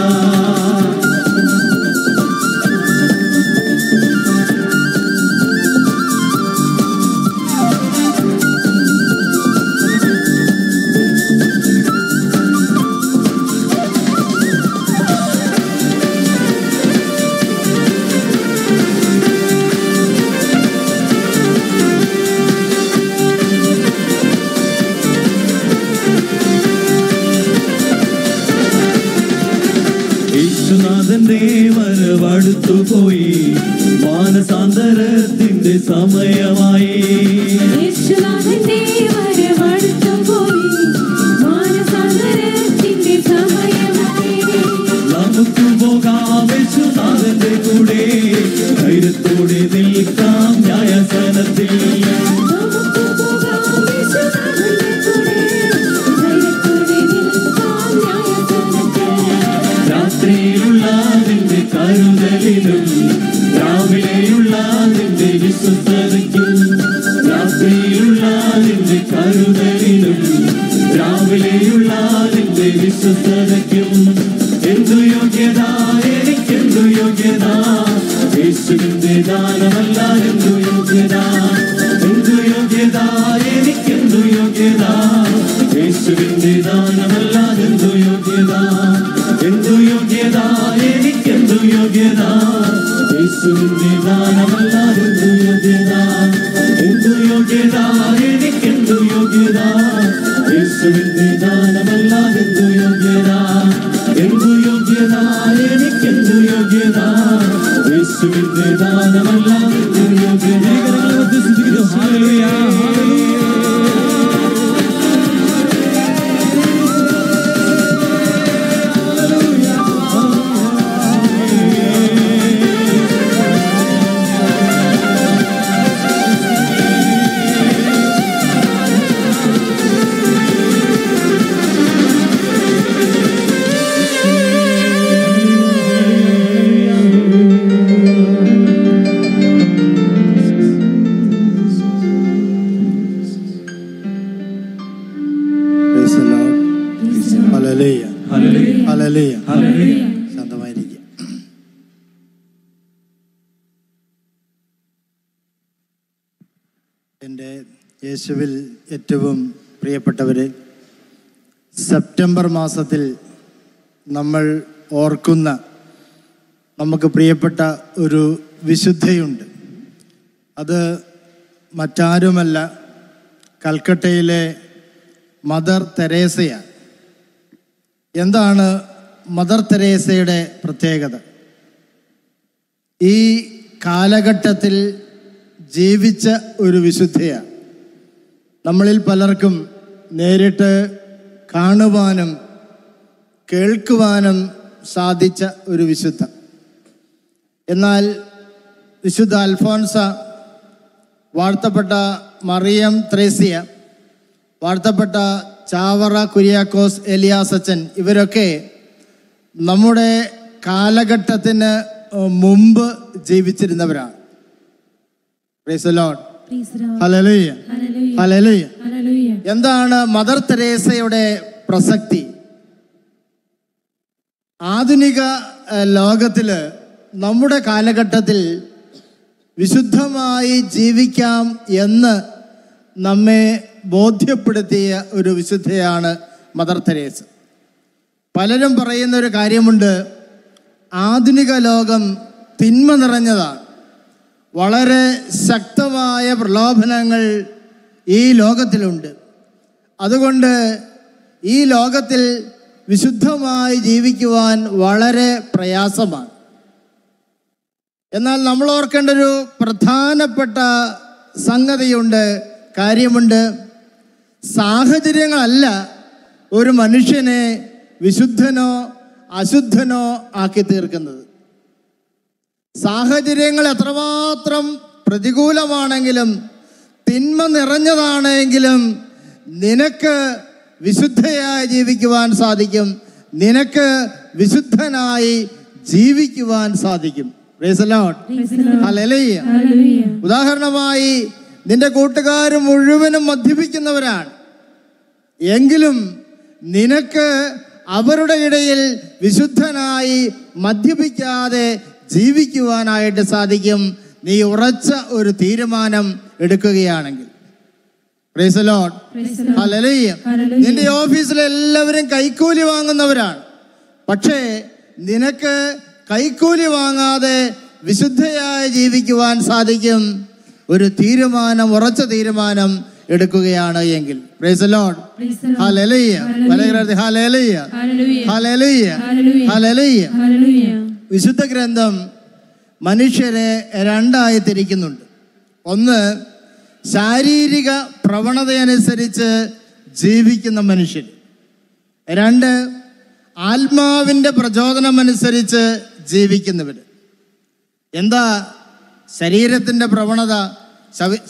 യേശുനാഥന്റെ വരവടുത്തുപോയി, മാനസാന്തരത്തിന്റെ സമയമായി. യേശുനാഥന്റെ വരവടുത്തുപോയി, മാനസാന്തരത്തിന്റെ സമയമായി. നമുക്ക് പോകാം യേശുനാഥന്റെ കൂടെ, ധൈര്യത്തോടെ നിൽക്കാം ന്യായാസനത്തിൽ. നമുക്ക് പോകാം യേശുനാഥന്റെ കൂടെ, ധൈര്യത്തോടെ നിൽക്കാം ന്യായാസനത്തിൽ. രാത്രിയിലുള്ള നിന്റെ കരുതലിനും രാവിലെയുള്ള നിന്റെ വിശ്വസ്തതയ്ക്കും, രാത്രിയിലുള്ള നിന്റെ കരുതലിനും രാവിലെയുള്ള നിന്റെ വിശ്വസ്തതയ്ക്കും എന്തു യോഗ്യത, എനിക്കെന്തു യോഗ്യത, യേശുവിന്റെ ദാനമല്ലാതെന്തു യോഗ്യത, എന്തു യോഗ്യത, എനിക്കെന്തു യോഗ്യത, യേശുവിന്റെ ദാനമല്ലാതെന്തു യോഗ്യത, എന്തു യോഗ്യത, എനിക്കെന്തു യോഗ്യത, യേശുവിന്റെ ദാനമല്ലാതെന്തു യോഗ്യത, എന്തു യോഗ്യത, എനിക്കെന്തു യോഗ്യത, യേശുവിന്റെ ദാനമല്ലാതെന്തു യോഗ്യത, എന്തു യോഗ്യത, എനിക്കെന്തു യോഗ്യത, യേശുവിന്റെ ദാനമല്ലാതെന്തു യോഗ്യത. ശാന്തമായിരിക്കുക. എൻ്റെ യേശുവിൽ ഏറ്റവും പ്രിയപ്പെട്ടവരെ, സെപ്റ്റംബർ മാസത്തിൽ നമ്മൾ ഓർക്കുന്ന നമുക്ക് പ്രിയപ്പെട്ട ഒരു വിശുദ്ധയുണ്ട്. അത് മറ്റാരുമല്ല, കൽക്കട്ടയിലെ മദർ തെരേസയാണ്. എന്താണ് മദർ തെരേസയുടെ പ്രത്യേകത? ഈ കാലഘട്ടത്തിൽ ജീവിച്ച ഒരു വിശുദ്ധയാണ്. നമ്മളിൽ പലർക്കും നേരിട്ട് കാണുവാനും കേൾക്കുവാനും സാധിച്ച ഒരു വിശുദ്ധ. എന്നാൽ വിശുദ്ധ അൽഫോൻസ, വാഴ്ത്തപ്പെട്ട മറിയം ത്രേസ്യ, വാഴ്ത്തപ്പെട്ട ചാവറ കുര്യാക്കോസ് എലിയാസച്ചൻ, ഇവരൊക്കെ നമ്മുടെ കാലഘട്ടത്തിന് മുമ്പ് ജീവിച്ചിരുന്നവരാണ്. Praise the Lord. Hallelujah. Hallelujah. എന്താണ് മദർ തെരേസയുടെ പ്രസക്തി? ആധുനിക ലോകത്തിൽ നമ്മുടെ കാലഘട്ടത്തിൽ വിശുദ്ധമായി ജീവിക്കാം എന്ന് നമ്മെ ബോധ്യപ്പെടുത്തിയ ഒരു വിശുദ്ധയാണ് മദർ തെരേസ. പലരും പറയുന്ന ഒരു കാര്യമുണ്ട്, ആധുനിക ലോകം തിന്മ നിറഞ്ഞതാണ്, വളരെ ശക്തമായ പ്രലോഭനങ്ങൾ ഈ ലോകത്തിലുണ്ട്, അതുകൊണ്ട് ഈ ലോകത്തിൽ വിശുദ്ധമായി ജീവിക്കുവാൻ വളരെ പ്രയാസമാണ്. എന്നാൽ നമ്മൾ ഓർക്കേണ്ട ഒരു പ്രധാനപ്പെട്ട സംഗതിയുണ്ട്, കാര്യമുണ്ട്. സാഹചര്യങ്ങളല്ല ഒരു മനുഷ്യനെ വിശുദ്ധനോ അശുദ്ധനോ ആക്കി തീർക്കുന്നത്. സാഹചര്യങ്ങൾ എത്രമാത്രം പ്രതികൂലമാണെങ്കിലും തിന്മ നിറഞ്ഞതാണെങ്കിലും നിനക്ക് വിശുദ്ധയായി ജീവിക്കുവാൻ സാധിക്കും, നിനക്ക് വിശുദ്ധനായി ജീവിക്കുവാൻ സാധിക്കും. Praise the Lord. ഹല്ലേലൂയ. ഉദാഹരണമായി നിന്റെ കൂട്ടുകാർ മുഴുവനും മദ്യപിക്കുന്നവരാണ്, എങ്കിലും നിനക്ക് അവരുടെ ഇടയിൽ വിശുദ്ധനായി മദ്യപിക്കാതെ ജീവിക്കുവാനായിട്ട് സാധിക്കും, നീ ഉറച്ച ഒരു തീരുമാനം എടുക്കുകയാണെങ്കിൽ. Price the Lord. ഹല്ലേലൂയ. നിന്റെ ഓഫീസിൽ എല്ലാവരും കൈക്കൂലി വാങ്ങുന്നവരാണ്, പക്ഷേ നിനക്ക് കൈക്കൂലി വാങ്ങാതെ വിശുദ്ധയായി ജീവിക്കുവാൻ സാധിക്കും, ഒരു തീരുമാനം, ഉറച്ച തീരുമാനം എടുക്കുകയാണ് എങ്കിൽ. Price the Lord. Hallelujah. Hallelujah. Hallelujah. Hallelujah. വിശുദ്ധ ഗ്രന്ഥം മനുഷ്യരെ രണ്ടായി തിരിക്കുന്നുണ്ട്. ഒന്ന്, ശാരീരിക പ്രവണതയനുസരിച്ച് ജീവിക്കുന്ന മനുഷ്യൻ. രണ്ട്, ആത്മാവിൻ്റെ പ്രചോദനമനുസരിച്ച് ജീവിക്കുന്നവർ. എന്താ ശരീരത്തിൻ്റെ പ്രവണത?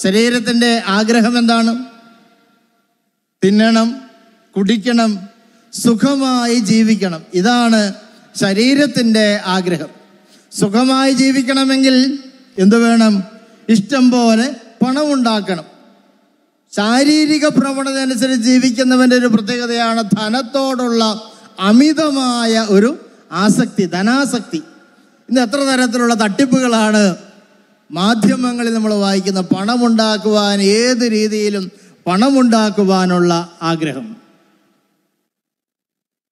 ശരീരത്തിൻ്റെ ആഗ്രഹം എന്താണ്? തിന്നണം, കുടിക്കണം, സുഖമായി ജീവിക്കണം. ഇതാണ് ശരീരത്തിൻ്റെ ആഗ്രഹം. സുഖമായി ജീവിക്കണമെങ്കിൽ എന്തു വേണം? ഇഷ്ടം പോലെ പണമുണ്ടാക്കണം. ശാരീരിക പ്രവണത അനുസരിച്ച് ജീവിക്കുന്നവൻ്റെ ഒരു പ്രത്യേകതയാണ് ധനത്തോടുള്ള അമിതമായ ഒരു ആസക്തി, ധനാസക്തി. ഇന്ന് എത്ര തരത്തിലുള്ള തട്ടിപ്പുകളാണ് മാധ്യമങ്ങളിൽ നമ്മൾ വായിക്കുന്ന. പണമുണ്ടാക്കുവാൻ, ഏത് രീതിയിലും പണമുണ്ടാക്കുവാനുള്ള ആഗ്രഹം.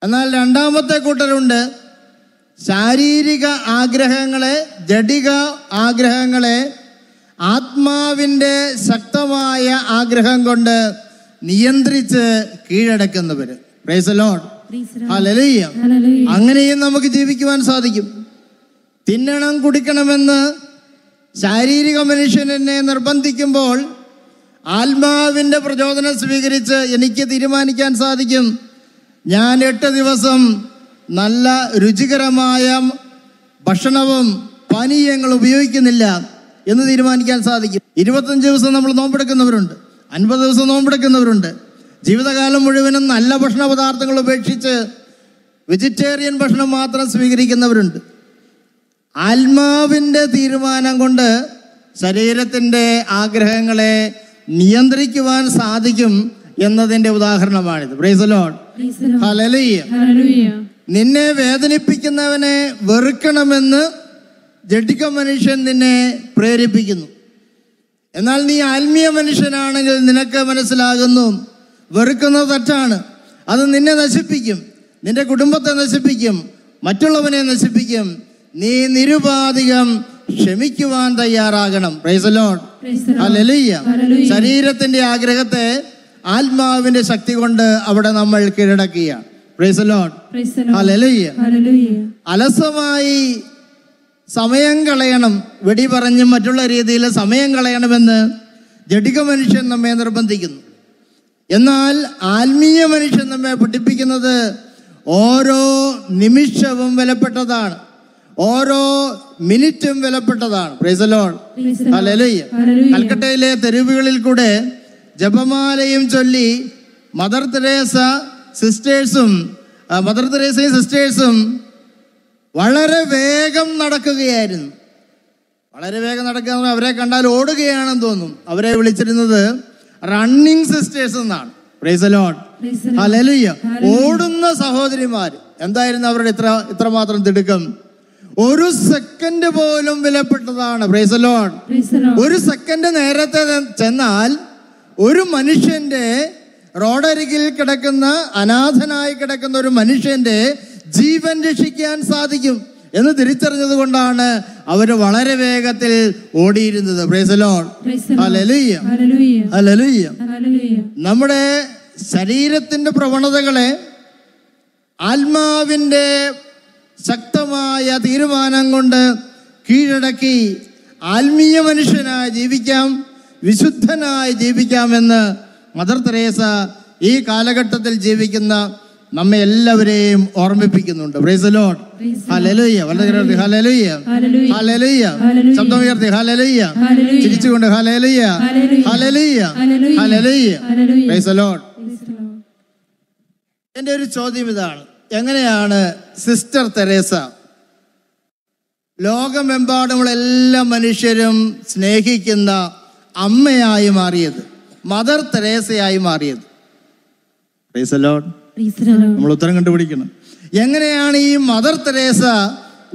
എന്നാൽ രണ്ടാമത്തെ കൂട്ടരുണ്ട്, ശാരീരിക ആഗ്രഹങ്ങളെ, ജഡിക ആഗ്രഹങ്ങളെ ആത്മാവിൻ്റെ ശക്തമായ ആഗ്രഹം കൊണ്ട് നിയന്ത്രിച്ച് കീഴടക്കുന്നവർ. Praise the Lord. ഹല്ലേലൂയ. അങ്ങനെയും നമുക്ക് ജീവിക്കുവാൻ സാധിക്കും. തിന്നണം, കുടിക്കണമെന്ന് ശാരീരിക മനുഷ്യനെ നിർബന്ധിക്കുമ്പോൾ ആത്മാവിൻ്റെ പ്രചോദനം സ്വീകരിച്ച് എനിക്ക് തീരുമാനിക്കാൻ സാധിക്കും, ഞാൻ 8 ദിവസം നല്ല രുചികരമായ ഭക്ഷണവും പാനീയങ്ങൾ ഉപയോഗിക്കുന്നില്ല എന്ന് തീരുമാനിക്കാൻ സാധിക്കും. 25 ദിവസം നമ്മൾ നോമ്പെടുക്കുന്നവരുണ്ട്, 50 ദിവസം നോമ്പെടുക്കുന്നവരുണ്ട്. ജീവിതകാലം മുഴുവനും നല്ല ഭക്ഷണ പദാർത്ഥങ്ങൾ ഉപേക്ഷിച്ച് വെജിറ്റേറിയൻ ഭക്ഷണം മാത്രം സ്വീകരിക്കുന്നവരുണ്ട്. ആത്മാവിൻ്റെ തീരുമാനം കൊണ്ട് ശരീരത്തിൻ്റെ ആഗ്രഹങ്ങളെ നിയന്ത്രിക്കുവാൻ സാധിക്കും എന്നതിൻ്റെ ഉദാഹരണമാണിത്. Price the Lord. ഹല്ലേലൂയ. നിന്നെ വേദനിപ്പിക്കുന്നവനെ വെറുക്കണമെന്ന് ജഡിക മനുഷ്യൻ നിന്നെ പ്രേരിപ്പിക്കുന്നു. എന്നാൽ നീ ആത്മീയ മനുഷ്യനാണെങ്കിൽ നിനക്ക് മനസ്സിലാകുന്നു വെറുക്കുന്നത് തെറ്റാണ്, അത് നിന്നെ നശിപ്പിക്കും, നിന്റെ കുടുംബത്തെ നശിപ്പിക്കും, മറ്റുള്ളവനെ നശിപ്പിക്കും. നീ നിരുപാധികം ക്ഷമിക്കുവാൻ തയ്യാറാകണം. Praise the Lord. ഹല്ലേലൂയ. ശരീരത്തിന്റെ ആഗ്രഹത്തെ ആത്മാവിന്റെ ശക്തി കൊണ്ട് അവിടെ നമ്മൾ കീഴടക്കുകയാണ്. Praise the Lord. ഹല്ലേലൂയ. അലസമായി സമയം കളയണം, വെടി പറഞ്ഞും മറ്റുള്ള രീതിയിൽ സമയം കളയണമെന്ന് ജഡിക മനുഷ്യൻ നമ്മെ നിർബന്ധിക്കുന്നു. എന്നാൽ ആത്മീയ മനുഷ്യൻ നമ്മെ പഠിപ്പിക്കുന്നത് ഓരോ നിമിഷവും വിലപ്പെട്ടതാണ്, ഓരോ മിനിറ്റും വിലപ്പെട്ടതാണ്. Price the Lord. ഹല്ലേലൂയ. കൽക്കട്ടയിലെ തെരുവുകളിൽ കൂടെ ജപമാലയും ചൊല്ലി മദർ തെരേസയും സിസ്റ്റേഴ്സും വളരെ വേഗം നടക്കുകയായിരുന്നു. വളരെ വേഗം നടക്കുക, അവരെ കണ്ടാൽ ഓടുകയാണെന്ന് തോന്നും. അവരെ വിളിച്ചിരുന്നത് റണ്ണിങ് സിസ്റ്റേഴ്സ് എന്നാണ്. Price the Lord, hallelujah. ഓടുന്ന സഹോദരിമാർ. എന്തായിരുന്നു അവരുടെ ഇത്രമാത്രം തിടുക്കം? ഒരു സെക്കൻഡ് പോലും വിലപ്പെട്ടതാണ്. Price the Lord. ഒരു സെക്കൻഡ് നേരത്തെ ചെന്നാൽ ഒരു മനുഷ്യന്റെ, റോഡരികിൽ കിടക്കുന്ന അനാഥനായി കിടക്കുന്ന ഒരു മനുഷ്യന്റെ ജീവൻ രക്ഷിക്കാൻ സാധിക്കും എന്ന് തിരിച്ചറിഞ്ഞത് കൊണ്ടാണ് അവർ വളരെ വേഗത്തിൽ ഓടിയിരുന്നത്. Praise the Lord, hallelujah, hallelujah. നമ്മുടെ ശരീരത്തിന്റെ പ്രവണതകളെ ആത്മാവിന്റെ ശക്തമായ തീരുമാനം കൊണ്ട് കീഴടക്കി ആത്മീയ മനുഷ്യനായി ജീവിക്കാം, വിശുദ്ധനായി ജീവിക്കാമെന്ന് മദർ തെരേസ ഈ കാലഘട്ടത്തിൽ ജീവിക്കുന്ന നമ്മെ എല്ലാവരെയും ഓർമ്മിപ്പിക്കുന്നുണ്ട്. Praise the Lord, hallelujah. വളരെ ഹല്ലേലൂയ, ഹല്ലേലൂയ. ശബ്ദം ഉയർത്തി ഹല്ലേലൂയ, ചിരിച്ചുകൊണ്ട് hallelujah, hallelujah, hallelujah. Praise the Lord. എൻ്റെ ഒരു ചോദ്യം ഇതാണ്: എങ്ങനെയാണ് സിസ്റ്റർ തെരേസ ലോകമെമ്പാടുമുള്ള എല്ലാ മനുഷ്യരും സ്നേഹിക്കുന്ന അമ്മയായി മാറിയത്, മദർ തെരേസയായി മാറിയത്? Praise the Lord. നമ്മൾ ഉത്തരം കണ്ടുപിടിക്കണം. എങ്ങനെയാണ് ഈ മദർ തെരേസ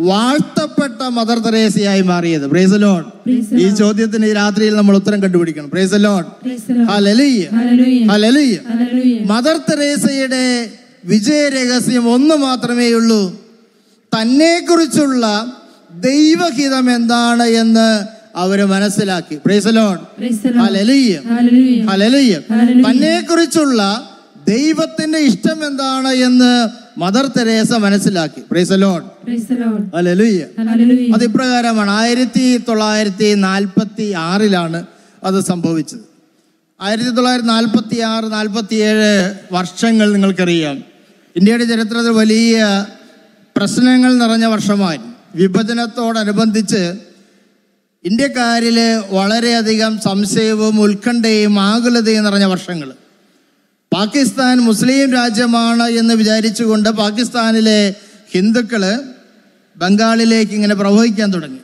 വാഴ്ത്തപ്പെട്ട മദർ തെരേസയായി മാറിയത്? Praise the Lord. ഈ ചോദ്യത്തിന് ഈ രാത്രിയിൽ നമ്മൾ ഉത്തരം കണ്ടുപിടിക്കണം. Praise the Lord, hallelujah, hallelujah. Mother തെരേസയുടെ വിജയ രഹസ്യം ഒന്ന് മാത്രമേ ഉള്ളൂ: തന്നെ കുറിച്ചുള്ള ദൈവഹിതം എന്താണ് എന്ന് അവര് മനസ്സിലാക്കി. Price the Lord, hallelujah, hallelujah. തന്നെ കുറിച്ചുള്ള ദൈവത്തിന്റെ ഇഷ്ടം എന്താണ് എന്ന് മദർ തെരേസ മനസ്സിലാക്കി. Price the Lord, hallelujah. അത് ഇപ്രകാരമാണ്. 1946 അത് സംഭവിച്ചത്. 1946-47 വർഷങ്ങൾ നിങ്ങൾക്കറിയാം. ഇന്ത്യയുടെ ചരിത്രത്തിൽ വലിയ പ്രശ്നങ്ങൾ നിറഞ്ഞ വർഷമായി. വിഭജനത്തോടനുബന്ധിച്ച് ഇന്ത്യക്കാരിൽ വളരെയധികം സംശയവും ഉത്കണ്ഠയും ആകുലതയും നിറഞ്ഞ വർഷങ്ങൾ. പാകിസ്ഥാൻ മുസ്ലിം രാജ്യമാണ് എന്ന് വിചാരിച്ചുകൊണ്ട് പാകിസ്ഥാനിലെ ഹിന്ദുക്കള് ബംഗാളിലേക്ക് ഇങ്ങനെ പ്രവഹിക്കാൻ തുടങ്ങി.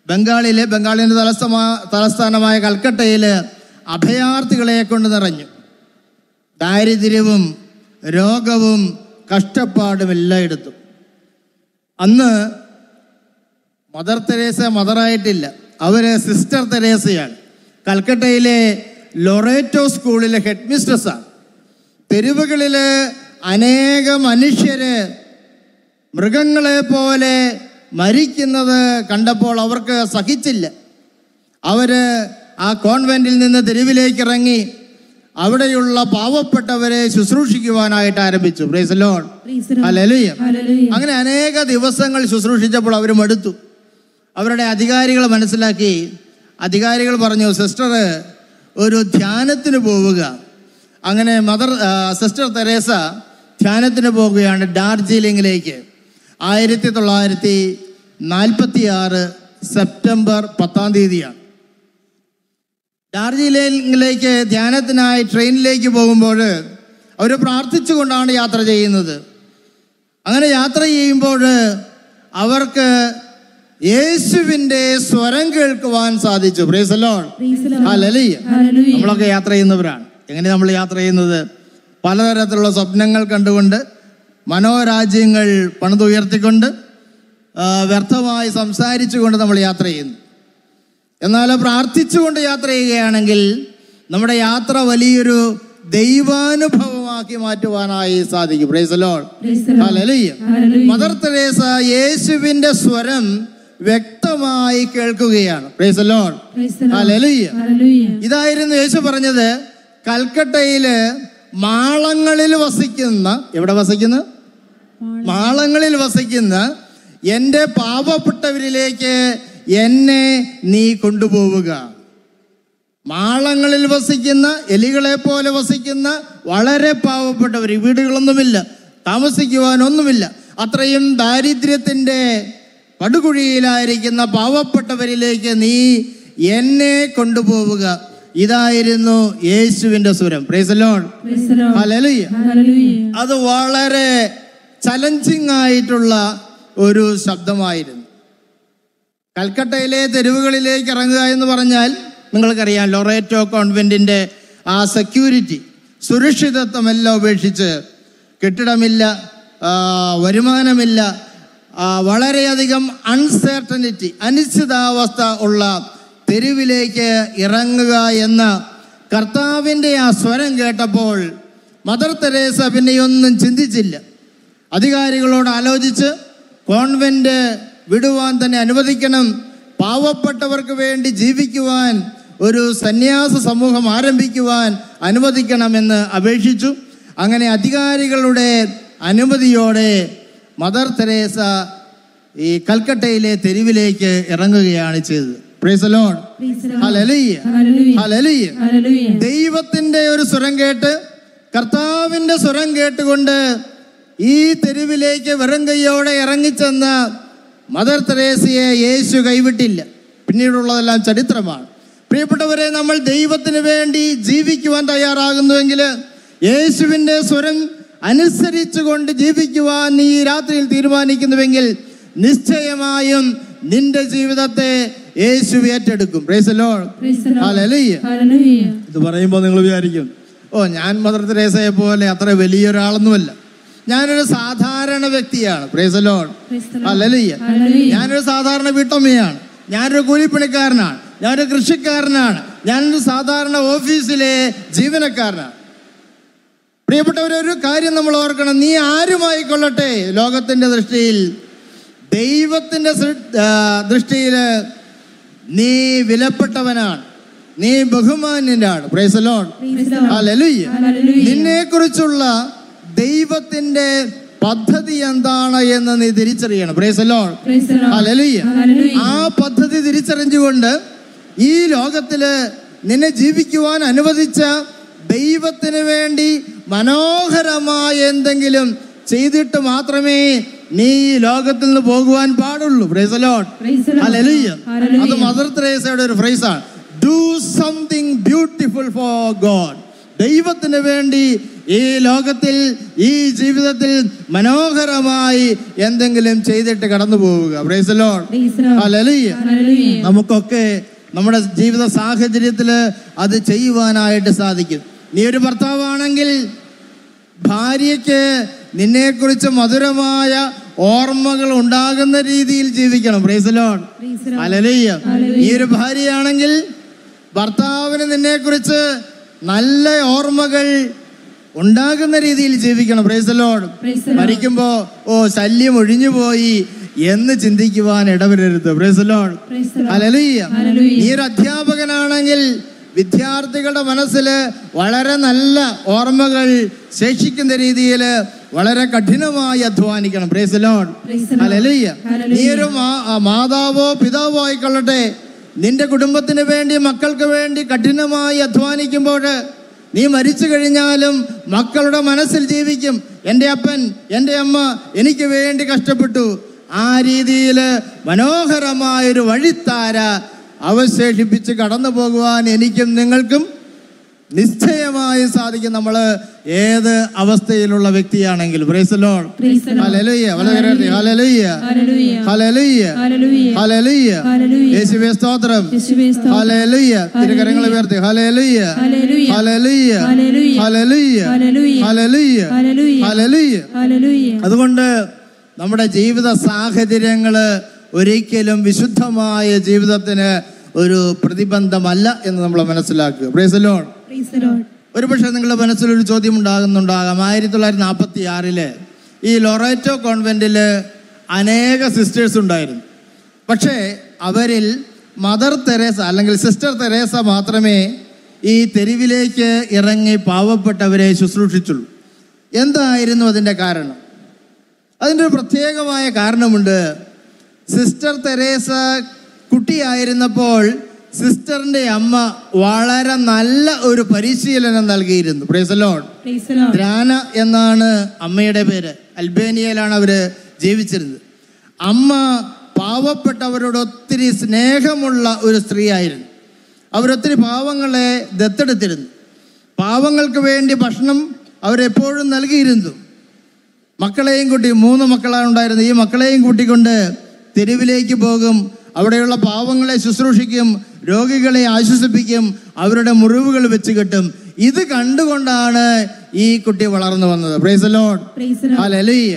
ബംഗാളിന്റെ തലസ്ഥാനമായ കൽക്കട്ടയിൽ അഭയാർത്ഥികളെ കൊണ്ട് നിറഞ്ഞു. ദാരിദ്ര്യവും രോഗവും കഷ്ടപ്പാടും എല്ലായിടത്തും. അന്ന് മദർ തെരേസ മദറായിട്ടില്ല, അവര് സിസ്റ്റർ തെരേസയാണ്. കൽക്കട്ടയിലെ ലൊറേറ്റോ സ്കൂളിലെ ഹെഡ് മിസ്ട്രസ്സാണ്. തെരുവുകളില് അനേക മനുഷ്യര് മൃഗങ്ങളെ പോലെ മരിക്കുന്നത് കണ്ടപ്പോൾ അവർക്ക് സഹിച്ചില്ല. അവര് ആ കോൺവെന്റിൽ നിന്ന് തെരുവിലേക്ക് ഇറങ്ങി അവിടെയുള്ള പാവപ്പെട്ടവരെ ശുശ്രൂഷിക്കുവാനായിട്ട് ആരംഭിച്ചു. Price the Lord, hallelujah. അങ്ങനെ അനേക ദിവസങ്ങൾ ശുശ്രൂഷിച്ചപ്പോൾ അവർ മടുത്തു. അവരുടെ അധികാരികൾ മനസ്സിലാക്കി. അധികാരികൾ പറഞ്ഞു, സിസ്റ്റർ ഒരു ധ്യാനത്തിന് പോവുക. അങ്ങനെ സിസ്റ്റർ തെരേസ ധ്യാനത്തിന് പോവുകയാണ് ഡാർജിലിംഗിലേക്ക്. 1946 സെപ്റ്റംബർ 10 ഡാർജിലിംഗിലേക്ക് ധ്യാനത്തിനായി ട്രെയിനിലേക്ക് പോകുമ്പോൾ അവർ പ്രാർത്ഥിച്ചുകൊണ്ടാണ് യാത്ര ചെയ്യുന്നത്. അങ്ങനെ യാത്ര ചെയ്യുമ്പോൾ അവർക്ക് യേശുവിന്റെ സ്വരം കേൾക്കുവാൻ സാധിച്ചു. Price the Lord, hallelujah. നമ്മളൊക്കെ യാത്ര ചെയ്യുന്നവരാണ്. എങ്ങനെ നമ്മൾ യാത്ര ചെയ്യുന്നത്? പലതരത്തിലുള്ള സ്വപ്നങ്ങൾ കണ്ടുകൊണ്ട്, മനോരാജ്യങ്ങൾ പണിതുയർത്തിക്കൊണ്ട്, വ്യർത്ഥമായി സംസാരിച്ചുകൊണ്ട് നമ്മൾ യാത്ര ചെയ്യുന്നു. എന്നാൽ പ്രാർത്ഥിച്ചുകൊണ്ട് യാത്ര ചെയ്യുകയാണെങ്കിൽ നമ്മുടെ യാത്ര വലിയൊരു ദൈവാനുഭവമാക്കി മാറ്റുവാനായി സാധിക്കും. Praise the Lord, hallelujah. Mother Teresa യേശുവിന്റെ സ്വരം വ്യക്തമായി കേൾക്കുകയാണ്. Praise the Lord, hallelujah. ഇതായിരുന്നു യേശു പറഞ്ഞത്. കൽക്കട്ടയില് മാളങ്ങളിൽ വസിക്കുന്ന, എവിടെ വസിക്കുന്ന? മാളങ്ങളിൽ വസിക്കുന്ന എൻ്റെ പാവപ്പെട്ടവരിലേക്ക് എന്നെ നീ കൊണ്ടുപോവുക. മാളങ്ങളിൽ വസിക്കുന്ന, എലികളെ പോലെ വസിക്കുന്ന വളരെ പാവപ്പെട്ടവർ, വീടുകളൊന്നുമില്ല, താമസിക്കുവാനൊന്നുമില്ല, അത്രയും ദാരിദ്ര്യത്തിൻ്റെ പടുകുഴിയിലായിരിക്കുന്ന പാവപ്പെട്ടവരിലേക്ക് നീ എന്നെ കൊണ്ടുപോവുക. ഇതായിരുന്നു യേശുവിന്റെ സ്വരം. Price the Lord, hallelujah. അത് വളരെ ചലഞ്ചിങ് ആയിട്ടുള്ള ഒരു ശബ്ദമായിരുന്നു. കൽക്കട്ടയിലെ തെരുവുകളിലേക്ക് ഇറങ്ങുക എന്ന് പറഞ്ഞാൽ നിങ്ങൾക്കറിയാം, ലൊറേറ്റോ കോൺവെൻറ്റിൻ്റെ ആ സെക്യൂരിറ്റി, സുരക്ഷിതത്വമെല്ലാം ഉപേക്ഷിച്ച് കെട്ടിടമില്ല, വരുമാനമില്ല, വളരെയധികം അൺസർട്ടനിറ്റി, അനിശ്ചിതാവസ്ഥ ഉള്ള തെരുവിലേക്ക് ഇറങ്ങുക എന്ന കർത്താവിൻ്റെ ആ സ്വരം കേട്ടപ്പോൾ മദർ തെരേസ പിന്നെയൊന്നും ചിന്തിച്ചില്ല. അധികാരികളോട് ആലോചിച്ച് കോൺവെന്റ് വിടുവാൻ തന്നെ അനുവദിക്കണം, പാവപ്പെട്ടവർക്ക് വേണ്ടി ജീവിക്കുവാൻ ഒരു സന്യാസ സമൂഹം ആരംഭിക്കുവാൻ അനുവദിക്കണമെന്ന് അപേക്ഷിച്ചു. അങ്ങനെ അധികാരികളുടെ അനുമതിയോടെ മദർ തെരേസ ഈ കൽക്കട്ടയിലെ തെരുവിലേക്ക് ഇറങ്ങുകയാണ് ചെയ്തത്. Price the Lord. Hallelujah, hallelujah. ദൈവത്തിന്റെ ഒരു സ്വരം കേട്ട്, കർത്താവിന്റെ സ്വരം കേട്ടുകൊണ്ട് ഈ തെരുവിലേക്ക് വെറും കൈയോടെ ഇറങ്ങിച്ചെന്ന മദർ തെരേസയെ യേശു കൈവിട്ടില്ല. പിന്നീടുള്ളതെല്ലാം ചരിത്രമാണ്. പ്രിയപ്പെട്ടവരെ, നമ്മൾ ദൈവത്തിന് വേണ്ടി ജീവിക്കുവാൻ തയ്യാറാകുന്നുവെങ്കിൽ, യേശുവിൻ്റെ സ്വരം അനുസരിച്ചുകൊണ്ട് ജീവിക്കുവാൻ നീ രാത്രിയിൽ തീരുമാനിക്കുന്നുവെങ്കിൽ, നിശ്ചയമായും നിന്റെ ജീവിതത്തെ യേശു ഏറ്റെടുക്കും. Price the Lord. ഹല്ലേലൂയ. ഇത് പറയുമ്പോൾ നിങ്ങൾ വിചാരിക്കും, ഞാൻ മദർ തെരേസയെ പോലെ അത്ര വലിയൊരാളൊന്നുമല്ല, ഞാനൊരു സാധാരണ വ്യക്തിയാണ്. Price the Lord. ഹല്ലേലൂയ. ഞാനൊരു സാധാരണ വീട്ടമ്മയാണ്, ഞാനൊരു കൂലിപ്പണിക്കാരനാണ്, ഞാനൊരു കൃഷിക്കാരനാണ്, ഞാനൊരു സാധാരണ ഓഫീസിലെ ജീവനക്കാരനാണ്. പ്രിയപ്പെട്ടവരെ, ഒരു കാര്യം നമ്മൾ ഓർക്കണം, നീ ആരുമായിക്കൊള്ളട്ടെ, ലോകത്തിന്റെ ദൃഷ്ടിയിൽ, ദൈവത്തിന്റെ ദൃഷ്ടിയിൽ നീ വിലപ്പെട്ടവനാണ്, നീ ബഹുമാന്യനാണ്. Praise the Lord. ഹല്ലേലൂയ. നിന്നെ കുറിച്ചുള്ള ദൈവത്തിന്റെ പദ്ധതി എന്താണ് എന്ന് നീ തിരിച്ചറിയണം. Praise the Lord. ഹല്ലേലൂയ. ആ പദ്ധതി തിരിച്ചറിഞ്ഞുകൊണ്ട് ഈ ലോകത്തില് നിന്നെ ജീവിക്കുവാൻ അനുവദിച്ച ദൈവത്തിന് വേണ്ടി മനോഹരമായ എന്തെങ്കിലും ചെയ്തിട്ട് മാത്രമേ നീ ഈ ലോകത്തിൽ നിന്ന് പോകുവാൻ പാടുള്ളൂ. Praise the Lord. ഹല്ലേലൂയ. അത് മദർ തെരേസയുടെ ഒരു ഫ്രേസാണ്. Do something beautiful for God. ദൈവത്തിന് വേണ്ടി ഈ ലോകത്തിൽ, ഈ ജീവിതത്തിൽ മനോഹരമായി എന്തെങ്കിലും ചെയ്തിട്ട് കടന്നു പോവുക. Price the Lord. ഹല്ലേലൂയ. നമുക്കൊക്കെ നമ്മുടെ ജീവിത സാഹചര്യത്തിൽ അത് ചെയ്യുവാനായിട്ട് സാധിക്കും. നീ ഒരു ഭർത്താവാണെങ്കിൽ ഭാര്യയ്ക്ക് നിന്നെക്കുറിച്ച് മധുരമായ ഓർമ്മകൾ ഉണ്ടാകുന്ന രീതിയിൽ ജീവിക്കണം. Price the Lord. ഹല്ലേലൂയ. നീ ഒരു ഭാര്യയാണെങ്കിൽ ഭർത്താവിന് നിന്നെക്കുറിച്ച് നല്ല ഓർമ്മകൾ ഉണ്ടാകുന്ന രീതിയിൽ ജീവിക്കണം. Price the Lord. മരിക്കുമ്പോ ശല്യം ഒഴിഞ്ഞു പോയി എന്ന് ചിന്തിക്കുവാൻ ഇടവരരുത്. Praise the Lord. ഹല്ലേലൂയ. നീ ഒരു അധ്യാപകനാണെങ്കിൽ വിദ്യാർത്ഥികളുടെ മനസ്സിൽ വളരെ നല്ല ഓർമ്മകൾ ശേഷിക്കുന്ന രീതിയിൽ വളരെ കഠിനമായി അധ്വാനിക്കണം. Praise the Lord. ഹല്ലേലൂയ. നീ ഒരു മാതാവോ പിതാവോ ആയിക്കൊള്ളട്ടെ, നിന്റെ കുടുംബത്തിന് വേണ്ടി, മക്കൾക്ക് വേണ്ടി കഠിനമായി അധ്വാനിക്കുമ്പോൾ നീ മരിച്ചു കഴിഞ്ഞാലും മക്കളുടെ മനസ്സിൽ ജീവിക്കും, എൻ്റെ അപ്പൻ, എൻ്റെ അമ്മ എനിക്ക് വേണ്ടി കഷ്ടപ്പെട്ടു. ആ രീതിയിൽ മനോഹരമായൊരു വഴിത്താര അവശേഷിപ്പിച്ച് കടന്നു പോകുവാൻ എനിക്കും നിങ്ങൾക്കും നിശ്ചയമായും സാധിക്കും, നമ്മൾ ഏത് അവസ്ഥയിലുള്ള വ്യക്തിയാണെങ്കിൽ. Price the Lord. Hallelujah. Hallelujah. Hallelujah. Hallelujah. യേശുവേ സ്തോത്രം. ഹല്ലേലൂയ. തിരുകരങ്ങൾ ഉയർത്തി. Hallelujah. Hallelujah. Hallelujah. Hallelujah. Hallelujah. അതുകൊണ്ട് നമ്മുടെ ജീവിത സാഹചര്യങ്ങൾ ഒരിക്കലും വിശുദ്ധമായ ജീവിതത്തിന് ഒരു പ്രതിബന്ധമല്ല എന്ന് നമ്മൾ മനസ്സിലാക്കുക. Price the Lord. ഒരുപക്ഷെ നിങ്ങളുടെ മനസ്സിലൊരു ചോദ്യം ഉണ്ടാകാം. 1946 ഈ ലൊറേറ്റോ കോൺവെന്റിൽ അനേക സിസ്റ്റേഴ്സ് ഉണ്ടായിരുന്നു. പക്ഷേ അവരിൽ മദർ തെരേസ അല്ലെങ്കിൽ സിസ്റ്റർ തെരേസ മാത്രമേ ഈ തെരുവിലേക്ക് ഇറങ്ങി പാവപ്പെട്ടവരെ ശുശ്രൂഷിച്ചുള്ളൂ. എന്തായിരുന്നു അതിൻ്റെ കാരണം? അതിൻ്റെ ഒരു പ്രത്യേകമായ കാരണമുണ്ട്. സിസ്റ്റർ തെരേസ കുട്ടിയായിരുന്നപ്പോൾ സിസ്റ്ററിന്റെ അമ്മ വളരെ നല്ല ഒരു പരിശീലനം നൽകിയിരുന്നു. Price the Lord. ദ്രാന എന്നാണ് അമ്മയുടെ പേര്. അൽബേനിയയിലാണ് അവര് ജീവിച്ചിരുന്നത്. അമ്മ പാവപ്പെട്ടവരോട് ഒത്തിരി സ്നേഹമുള്ള ഒരു സ്ത്രീ ആയിരുന്നു. അവരൊത്തിരി പാവങ്ങളെ ദത്തെടുത്തിരുന്നു. പാവങ്ങൾക്ക് വേണ്ടി ഭക്ഷണം അവരെപ്പോഴും നൽകിയിരുന്നു. മക്കളെയും കൂട്ടി, 3 മക്കളാണ് ഉണ്ടായിരുന്നത്. ഈ മക്കളെയും കൂട്ടിക്കൊണ്ട് തെരുവിലേക്ക് പോകും. അവിടെയുള്ള പാവങ്ങളെ ശുശ്രൂഷിക്കും, രോഗികളെ ആശ്വസിപ്പിക്കും, അവരുടെ മുറിവുകൾ വെച്ച് കെട്ടും. ഇത് കണ്ടുകൊണ്ടാണ് ഈ കുട്ടി വളർന്നു വന്നത്. Price the Lord. ഹല്ലേലൂയ.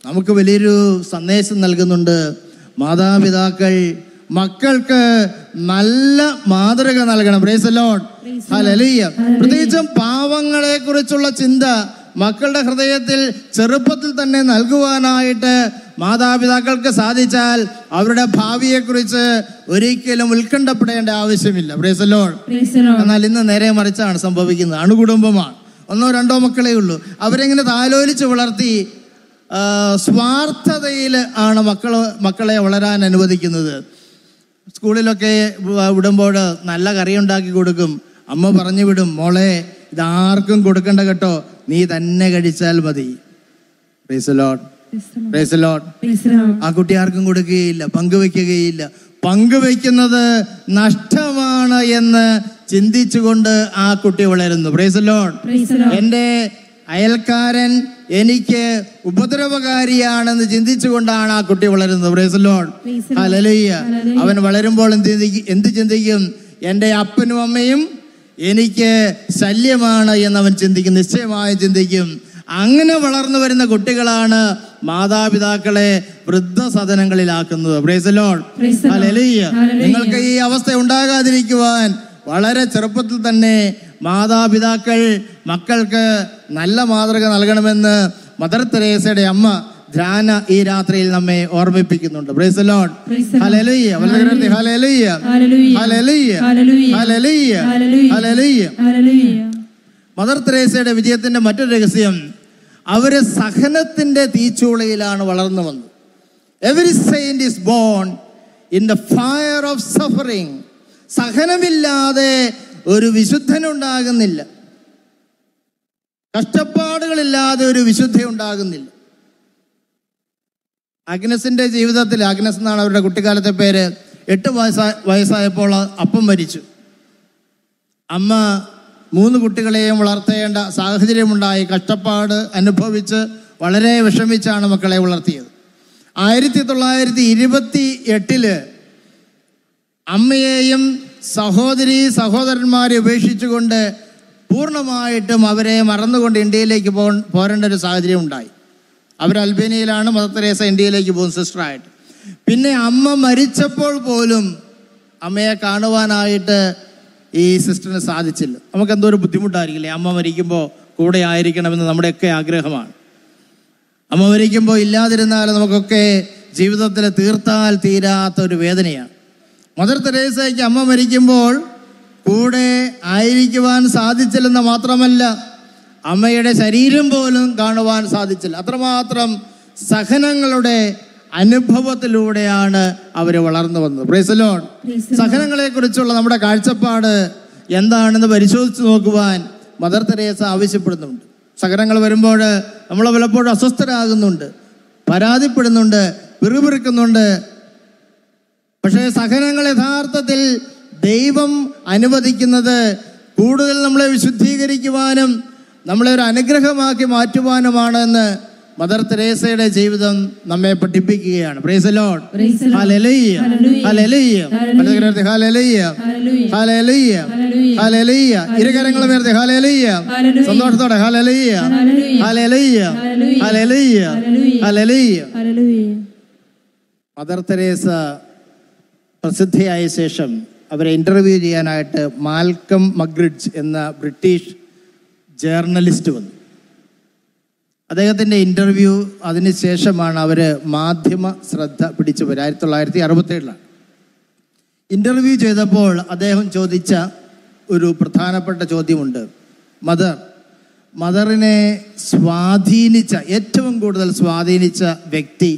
നമുക്ക് വലിയൊരു സന്ദേശം നൽകുന്നുണ്ട്. മാതാപിതാക്കൾ മക്കൾക്ക് നല്ല മാതൃക നൽകണം. Price the Lord. ഹല്ലേലൂയ. പ്രത്യേകിച്ചും പാവങ്ങളെ കുറിച്ചുള്ള ചിന്ത മക്കളുടെ ഹൃദയത്തിൽ ചെറുപ്പത്തിൽ തന്നെ നൽകുവാനായിട്ട് മാതാപിതാക്കൾക്ക് സാധിച്ചാൽ അവരുടെ ഭാവിയെക്കുറിച്ച് ഒരിക്കലും ഉത്കണ്ഠപ്പെടേണ്ട ആവശ്യമില്ല. Price the Lord. എന്നാൽ ഇന്ന് നേരെ മറിച്ചാണ് സംഭവിക്കുന്നത്. അണുകുടുംബമാണ്, 1-2 മക്കളേ ഉള്ളൂ. അവരെങ്ങനെ താലോലിച്ച് വളർത്തി സ്വാർത്ഥതയിൽ ആണ് മക്കളെ വളരാൻ അനുവദിക്കുന്നത്. സ്കൂളിലൊക്കെ വിടുമ്പോൾ നല്ല കറി ഉണ്ടാക്കി കൊടുക്കും. അമ്മ പറഞ്ഞു വിടും, മോളെ ഇതാർക്കും കൊടുക്കണ്ട കേട്ടോ, നീ തന്നെ കഴിച്ചാൽ മതി. Price the Lord. Price the Lord. ആ കുട്ടി ആർക്കും കൊടുക്കുകയില്ല, പങ്കുവെക്കുകയില്ല. പങ്കുവെക്കുന്നത് നഷ്ടമാണ് എന്ന് ചിന്തിച്ചുകൊണ്ട് ആ കുട്ടി വളരുന്നു. Price the Lord. എൻ്റെ അയൽക്കാരൻ എനിക്ക് ഉപദ്രവകാരിയാണെന്ന് ചിന്തിച്ചുകൊണ്ടാണ് ആ കുട്ടി വളരുന്നത്. Price the Lord. ഹല്ലേലൂയ. അവൻ വളരുമ്പോൾ എന്ത് ചിന്തിക്കും? എൻ്റെ അപ്പനും അമ്മയും എനിക്ക് ശല്യമാണ് എന്നവൻ ചിന്തിക്കും, നിശ്ചയമായും ചിന്തിക്കും. അങ്ങനെ വളർന്നു വരുന്ന കുട്ടികളാണ് മാതാപിതാക്കളെ വൃദ്ധസദനങ്ങളിലാക്കുന്നത്. Praise the Lord. ഹല്ലേലൂയ. നിങ്ങൾക്ക് ഈ അവസ്ഥ ഉണ്ടാകാതിരിക്കുവാൻ വളരെ ചെറുപ്പത്തിൽ തന്നെ മാതാപിതാക്കൾ മക്കൾക്ക് നല്ല മാതൃക നൽകണമെന്ന് മദർ തെരേസയുടെ അമ്മ ധ്യാന ഈ രാത്രിയിൽ നമ്മെ ഓർമ്മിപ്പിക്കുന്നുണ്ട്. Praise the Lord. Hallelujah. Hallelujah. Hallelujah. Hallelujah. Hallelujah. Mother തെരേസയുടെ വിജയത്തിന്റെ മറ്റൊരു രഹസ്യം, അവര് സഹനത്തിന്റെ തീച്ചൂളയിലാണ് വളർന്നു വന്നത്. Every saint is born in the fire of suffering. സഹനമില്ലാതെ ഒരു വിശുദ്ധനുണ്ടാകുന്നില്ല. കഷ്ടപ്പാടുകളില്ലാതെ ഒരു വിശുദ്ധ ഉണ്ടാകുന്നില്ല. അഗ്നസിന്റെ ജീവിതത്തിൽ, അഗ്നസ് എന്നാണ് അവരുടെ കുട്ടിക്കാലത്തെ പേര്, 8 വയസ്സായപ്പോൾ അപ്പം മരിച്ചു. അമ്മ 3 കുട്ടികളെയും വളർത്തേണ്ട സാഹചര്യമുണ്ടായി. കഷ്ടപ്പാട് അനുഭവിച്ച് വളരെ വിഷമിച്ചാണ് മക്കളെ വളർത്തിയത്. 1928 അമ്മയെയും സഹോദരന്മാരെ ഉപേക്ഷിച്ചുകൊണ്ട് പൂർണ്ണമായിട്ടും അവരെ മറന്നുകൊണ്ട് ഇന്ത്യയിലേക്ക് പോരേണ്ട ഒരു സാഹചര്യം ഉണ്ടായി. അവർ അൽബേനിയയിലാണ്, മദർ തെരേസ ഇന്ത്യയിലേക്ക് പോകും സിസ്റ്ററായിട്ട്. പിന്നെ അമ്മ മരിച്ചപ്പോൾ പോലും അമ്മയെ കാണുവാനായിട്ട് ഈ സിസ്റ്ററിന് സാധിച്ചില്ല. നമുക്ക് എന്തോ ഒരു ബുദ്ധിമുട്ടായിരിക്കില്ലേ? അമ്മ മരിക്കുമ്പോൾ കൂടെ ആയിരിക്കണമെന്ന് നമ്മുടെയൊക്കെ ആഗ്രഹമാണ്. അമ്മ മരിക്കുമ്പോൾ ഇല്ലാതിരുന്നാൽ നമുക്കൊക്കെ ജീവിതത്തിൽ തീർത്താൽ തീരാത്ത ഒരു വേദനയാണ്. മദർ തെരേസയ്ക്ക് അമ്മ മരിക്കുമ്പോൾ കൂടെ ആയിരിക്കുവാൻ സാധിച്ചില്ലെന്ന് മാത്രമല്ല, അമ്മയുടെ ശരീരം പോലും കാണുവാൻ സാധിച്ചില്ല. അത്രമാത്രം സഹനങ്ങളുടെ അനുഭവത്തിലൂടെയാണ് അവർ വളർന്നു വന്നത്. Price the Lord. സഹനങ്ങളെ കുറിച്ചുള്ള നമ്മുടെ കാഴ്ചപ്പാട് എന്താണെന്ന് പരിശോധിച്ച് നോക്കുവാൻ മദർ തെരേസ ആവശ്യപ്പെടുന്നുണ്ട്. സഹനങ്ങൾ വരുമ്പോൾ നമ്മൾ പലപ്പോഴും അസ്വസ്ഥരാകുന്നുണ്ട്, പരാതിപ്പെടുന്നുണ്ട്, പിറുപിറുക്കുന്നുണ്ട്. പക്ഷേ സഹനങ്ങൾ യഥാർത്ഥത്തിൽ ദൈവം അനുവദിക്കുന്നത് കൂടുതൽ നമ്മളെ വിശുദ്ധീകരിക്കുവാനും നമ്മളെ ഒരു അനുഗ്രഹമാക്കി മാറ്റുവാനുമാണെന്ന് മദർ തെരേസയുടെ ജീവിതം നമ്മെ പഠിപ്പിക്കുകയാണ്. Praise the Lord. Hallelujah. Hallelujah. Hallelujah. Hallelujah. Hallelujah. ഇരുകരങ്ങളും ഉയർത്തി ഹല്ലേലൂയ. സന്തോഷത്തോടെ hallelujah. Hallelujah. Hallelujah. Hallelujah. Mother Teresa പ്രസിദ്ധയായ ശേഷം അവരെ ഇന്റർവ്യൂ ചെയ്യാനായിട്ട് മാൽക്കം മഗ്രിഡ്ജ് എന്ന ബ്രിട്ടീഷ് ജേർണലിസ്റ്റ് വന്നു. അദ്ദേഹത്തിൻ്റെ ഇൻ്റർവ്യൂ അതിനുശേഷമാണ് അവർ മാധ്യമ ശ്രദ്ധ പിടിച്ചു വരിക. 1967 ഇൻ്റർവ്യൂ ചെയ്തപ്പോൾ അദ്ദേഹം ചോദിച്ച ഒരു പ്രധാനപ്പെട്ട ചോദ്യമുണ്ട്. മദറിനെ സ്വാധീനിച്ച, ഏറ്റവും കൂടുതൽ സ്വാധീനിച്ച വ്യക്തി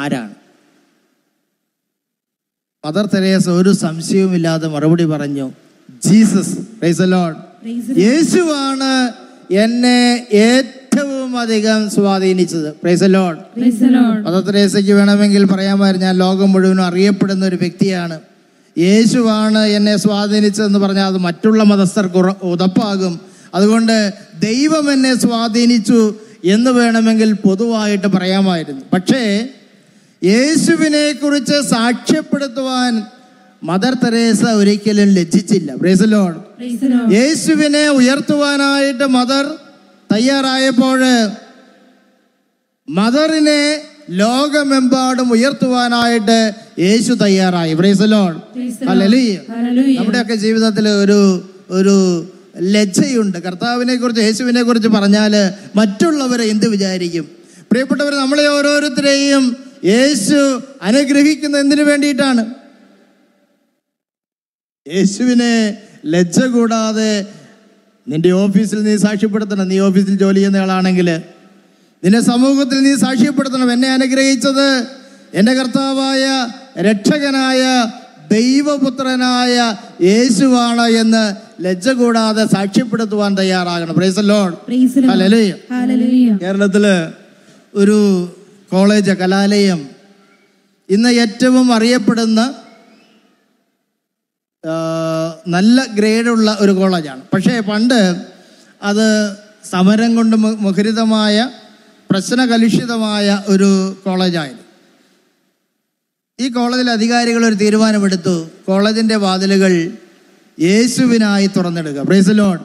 ആരാണ്? മദർ തെരേസ ഒരു സംശയവുമില്ലാതെ മറുപടി പറഞ്ഞു, ജീസസ്. Price the Lord. യേശുവാണ് എന്നെ ഏറ്റവും അധികം സ്വാധീനിച്ചത്. Price the Lord. മദർ തെരേസയ്ക്ക് വേണമെങ്കിൽ പറയാമായിരുന്നു, ഞാൻ ലോകം മുഴുവനും അറിയപ്പെടുന്ന ഒരു വ്യക്തിയാണ്, യേശുവാണ് എന്നെ സ്വാധീനിച്ചതെന്ന് പറഞ്ഞാൽ അത് മറ്റുള്ള മതസ്ഥർക്ക് ഉതപ്പാകും. അതുകൊണ്ട് ദൈവം എന്നെ സ്വാധീനിച്ചു എന്ന് വേണമെങ്കിൽ പൊതുവായിട്ട് പറയാമായിരുന്നു. പക്ഷേ യേശുവിനെ കുറിച്ച് സാക്ഷ്യപ്പെടുത്തുവാൻ മദർ തെരേസ ഒരിക്കലും ലജ്ജിച്ചില്ല. Price the Lord. യേശുവിനെ ഉയർത്തുവാനായിട്ട് മദർ തയ്യാറായപ്പോൾ മദറിനെ ലോകമെമ്പാടും ഉയർത്തുവാനായിട്ട് യേശു തയ്യാറായി. Price the Lord. ഹല്ലേലൂയ. നമ്മുടെയൊക്കെ ജീവിതത്തിൽ ഒരു ലജ്ജയുണ്ട്. കർത്താവിനെ കുറിച്ച് യേശുവിനെ കുറിച്ച് പറഞ്ഞാൽ മറ്റുള്ളവരെ എന്ത് വിചാരിക്കും? പ്രിയപ്പെട്ടവർ, നമ്മളെ ഓരോരുത്തരെയും യേശു അനുഗ്രഹിക്കുന്ന എന്തിനു വേണ്ടിയിട്ടാണ്? യേശുവിനെ ലജ്ജ കൂടാതെ നിന്റെ ഓഫീസിൽ നീ സാക്ഷ്യപ്പെടുത്തണം. നീ ഓഫീസിൽ ജോലി ചെയ്യുന്ന ആളാണെങ്കിൽ നിന്റെ സമൂഹത്തിൽ നീ സാക്ഷ്യപ്പെടുത്തണം. എന്നെ അനുഗ്രഹിച്ചത് എൻ്റെ കർത്താവായ രക്ഷകനായ ദൈവപുത്രനായ യേശുവാണ് എന്ന് ലജ്ജ കൂടാതെ സാക്ഷ്യപ്പെടുത്തുവാൻ തയ്യാറാകണം. Praise the Lord. ഹല്ലേലൂയ. കേരളത്തില് ഒരു കോളേജ്, കലാലയം ഇന്ന് ഏറ്റവും അറിയപ്പെടുന്ന നല്ല ഗ്രേഡുള്ള ഒരു കോളേജാണ്. പക്ഷേ പണ്ട് അത് സമരം കൊണ്ട് മുഖരിതമായ പ്രശ്നകലുഷിതമായ ഒരു കോളേജായിരുന്നു. ഈ കോളേജിലെ അധികാരികൾ ഒരു തീരുമാനമെടുത്തു, കോളേജിൻ്റെ വാതിലുകൾ യേശുവിനായി തുറന്നിടുക. Praise the Lord.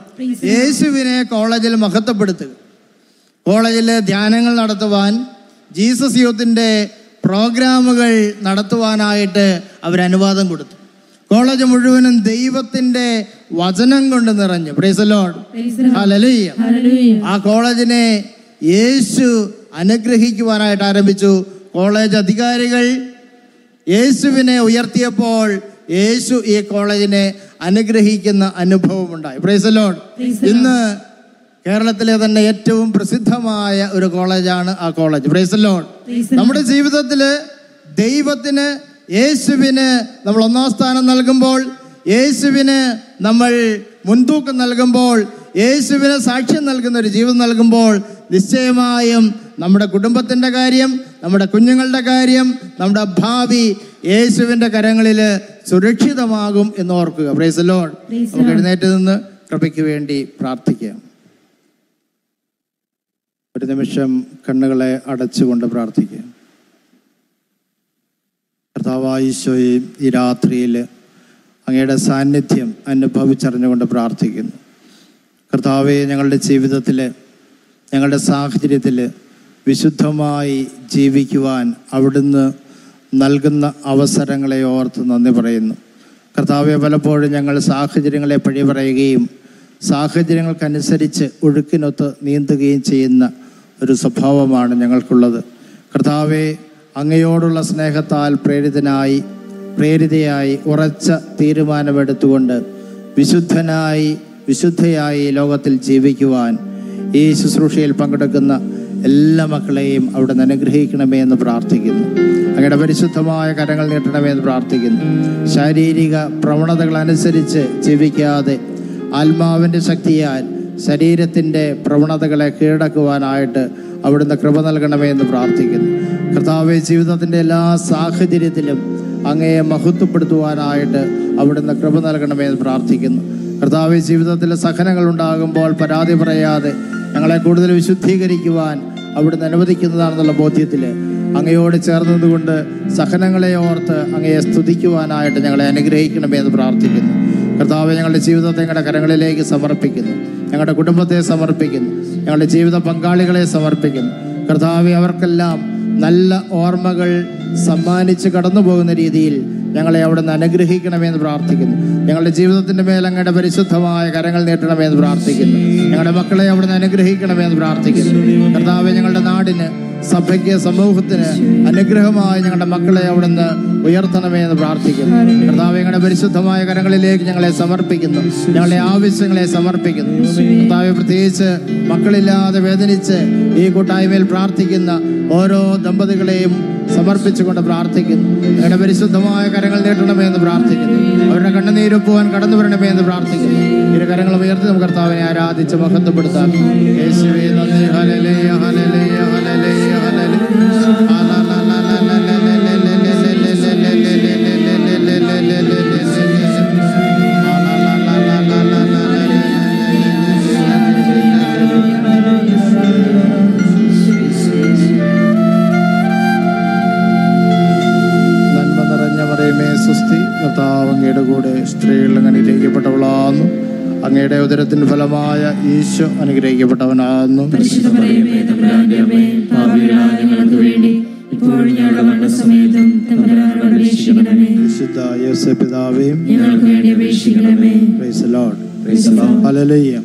യേശുവിനെ കോളേജിൽ മഹത്വപ്പെടുത്തുക. കോളേജിൽ ധ്യാനങ്ങൾ നടത്തുവാൻ, ജീസസ് യൂത്തിൻ്റെ പ്രോഗ്രാമുകൾ നടത്തുവാനായിട്ട് അവർ അനുവാദം കൊടുത്തു. കോളേജ് മുഴുവനും ദൈവത്തിന്റെ വചനം കൊണ്ട് നിറഞ്ഞു. Price the Lord. ഹല്ലേലൂയ. ആ കോളേജിനെ യേശു അനുഗ്രഹിക്കുവാനായിട്ട് ആരംഭിച്ചു. കോളേജ് അധികാരികൾ യേശുവിനെ ഉയർത്തിയപ്പോൾ യേശു ഈ കോളേജിനെ അനുഗ്രഹിക്കുന്ന അനുഭവം ഉണ്ടായി. Price the Lord. ഇന്ന് കേരളത്തിലെ തന്നെ ഏറ്റവും പ്രസിദ്ധമായ ഒരു കോളേജാണ് ആ കോളേജ്. Price the Lord. നമ്മുടെ ജീവിതത്തില് ദൈവത്തിന്, യേശുവിന് നമ്മൾ ഒന്നാം സ്ഥാനം നൽകുമ്പോൾ, യേശുവിന് നമ്മൾ മുൻതൂക്കം നൽകുമ്പോൾ, യേശുവിന് സാക്ഷ്യം നൽകുന്ന ഒരു ജീവിതം നൽകുമ്പോൾ നിശ്ചയമായും നമ്മുടെ കുടുംബത്തിൻ്റെ കാര്യം, നമ്മുടെ കുഞ്ഞുങ്ങളുടെ കാര്യം, നമ്മുടെ ഭാവി യേശുവിൻ്റെ കരങ്ങളിൽ സുരക്ഷിതമാകും എന്ന് ഓർക്കുക. Price the Lord. നമുക്ക് എഴുന്നേറ്റ് നിന്ന് കൃപയ്ക്ക് വേണ്ടി പ്രാർത്ഥിക്കാം. ഒരു നിമിഷം കണ്ണുകളെ അടച്ചുകൊണ്ട് പ്രാർത്ഥിക്കാം. കർത്താവായ ഈശോയെ, ഈ രാത്രിയിൽ അങ്ങയുടെ സാന്നിധ്യം അനുഭവിച്ചറിഞ്ഞുകൊണ്ട് പ്രാർത്ഥിക്കുന്നു. കർത്താവെ, ഞങ്ങളുടെ ജീവിതത്തിൽ, ഞങ്ങളുടെ സാഹചര്യത്തിൽ വിശുദ്ധമായി ജീവിക്കുവാൻ അവിടുന്ന് നൽകുന്ന അവസരങ്ങളെ ഓർത്ത് നന്ദി പറയുന്നു. കർത്താവെ, പലപ്പോഴും ഞങ്ങൾ സാഹചര്യങ്ങളെ പഴി പറയുകയും സാഹചര്യങ്ങൾക്കനുസരിച്ച് ഒഴുക്കിനൊത്ത് നീന്തുകയും ചെയ്യുന്ന ഒരു സ്വഭാവമാണ് ഞങ്ങൾക്കുള്ളത്. കർത്താവെ, അങ്ങയോടുള്ള സ്നേഹത്താൽ പ്രേരിതയായി ഉറച്ച തീരുമാനമെടുത്തുകൊണ്ട് വിശുദ്ധയായി ലോകത്തിൽ ജീവിക്കുവാൻ ഈ ശുശ്രൂഷയിൽ പങ്കെടുക്കുന്ന എല്ലാ മക്കളെയും അവിടുന്ന് അനുഗ്രഹിക്കണമേ എന്ന് പ്രാർത്ഥിക്കുന്നു. അങ്ങയുടെ പരിശുദ്ധമായ കരങ്ങൾ നീട്ടണമേ എന്ന് പ്രാർത്ഥിക്കുന്നു. ശാരീരിക പ്രവണതകൾ അനുസരിച്ച് ജീവിക്കാതെ ആത്മാവിൻ്റെ ശക്തിയാൽ ശരീരത്തിൻ്റെ പ്രവണതകളെ കീഴടക്കുവാനായിട്ട് അവിടുന്ന് കൃപ നൽകണമേ എന്ന് പ്രാർത്ഥിക്കുന്നു. കർത്താവെ, ജീവിതത്തിൻ്റെ എല്ലാ സാഹചര്യത്തിലും അങ്ങയെ മഹത്വപ്പെടുത്തുവാനായിട്ട് അവിടുന്ന് കൃപ നൽകണമേ എന്ന് പ്രാർത്ഥിക്കുന്നു. കർത്താവെ, ജീവിതത്തിൽ സഹനങ്ങൾ ഉണ്ടാകുമ്പോൾ പരാതി പറയാതെ ഞങ്ങളെ കൂടുതൽ വിശുദ്ധീകരിക്കുവാൻ അവിടുന്ന് അനുവദിക്കുന്നതാണെന്നുള്ള ബോധ്യത്തിൽ അങ്ങയോട് ചേർന്നതുകൊണ്ട് സഹനങ്ങളെ ഓർത്ത് അങ്ങയെ സ്തുതിക്കുവാനായിട്ട് ഞങ്ങളെ അനുഗ്രഹിക്കണമേ എന്ന് പ്രാർത്ഥിക്കുന്നു. കർത്താവെ, ഞങ്ങളുടെ ജീവിതത്തെ ഞങ്ങളുടെ കരങ്ങളിലേക്ക് സമർപ്പിക്കുന്നു. ഞങ്ങളുടെ കുടുംബത്തെ സമർപ്പിക്കുന്നു. ഞങ്ങളുടെ ജീവിത പങ്കാളികളെ സമർപ്പിക്കുന്നു. കർത്താവെ, അവർക്കെല്ലാം നല്ല ഓർമ്മകൾ സമ്മാനിച്ച് കടന്നു പോകുന്ന രീതിയിൽ ഞങ്ങളെ അവിടുന്ന് അനുഗ്രഹിക്കണമെന്ന് പ്രാർത്ഥിക്കുന്നു. ഞങ്ങളുടെ ജീവിതത്തിൻ്റെ മേൽ അങ്ങയുടെ പരിശുദ്ധമായ കരങ്ങൾ നീട്ടണമെന്ന് പ്രാർത്ഥിക്കുന്നു. ഞങ്ങളുടെ മക്കളെ അവിടുന്ന് അനുഗ്രഹിക്കണമെന്ന് പ്രാർത്ഥിക്കുന്നു. കർത്താവെ, ഞങ്ങളുടെ നാടിന്, സഭയ്ക്ക്, സമൂഹത്തിന് അനുഗ്രഹമായി ഞങ്ങളുടെ മക്കളെ അവിടുന്ന് ഉയർത്തണമേ എന്ന് പ്രാർത്ഥിക്കുന്നു. കർത്താവെ, ഞങ്ങളുടെ പരിശുദ്ധമായ കരങ്ങളിലേക്ക് ഞങ്ങളെ സമർപ്പിക്കുന്നു. ഞങ്ങളുടെ ആവശ്യങ്ങളെ സമർപ്പിക്കുന്നു. കർത്താവെ, പ്രത്യേകിച്ച് മക്കളില്ലാതെ വേദനിച്ച് ഈ കൂട്ടായ്മയിൽ പ്രാർത്ഥിക്കുന്ന ഓരോ ദമ്പതികളെയും സമർപ്പിച്ചുകൊണ്ട് പ്രാർത്ഥിക്കുന്നു. ഞങ്ങളുടെ പരിശുദ്ധമായ കരങ്ങൾ നീട്ടണമേ എന്ന് പ്രാർത്ഥിക്കുന്നു. അവരുടെ കണ്ണുനീരൊപ്പുവാൻ കടന്നു വരണമേ എന്ന് പ്രാർത്ഥിക്കുന്നു. ഇരു കരങ്ങളും ഉയർത്തി നമുക്ക് കർത്താവിനെ ആരാധിച്ച് മഹത്വപ്പെടുത്താം. യേശുവേ നന്ദി. ഹല്ലേലൂയ, ഹല്ലേലൂയ, ഹല്ലേലൂയ, കർത്താവ് അങ്ങയുടെ കൂടെ സ്ത്രീകൾ അങ്ങ് അനുഗ്രഹിക്കപ്പെട്ടവളാകുന്നു. അങ്ങയുടെ ഉദരത്തിന് ഫലമായ ഈശോ അനുഗ്രഹിക്കപ്പെട്ടവനാകുന്നു. വിശുദ്ധ യോസേപ്പ് പിതാവേയും ഞങ്ങൾക്ക് വേണ്ടി അപേക്ഷിക്കണമേ. Price the Lord. ഹല്ലേലൂയ.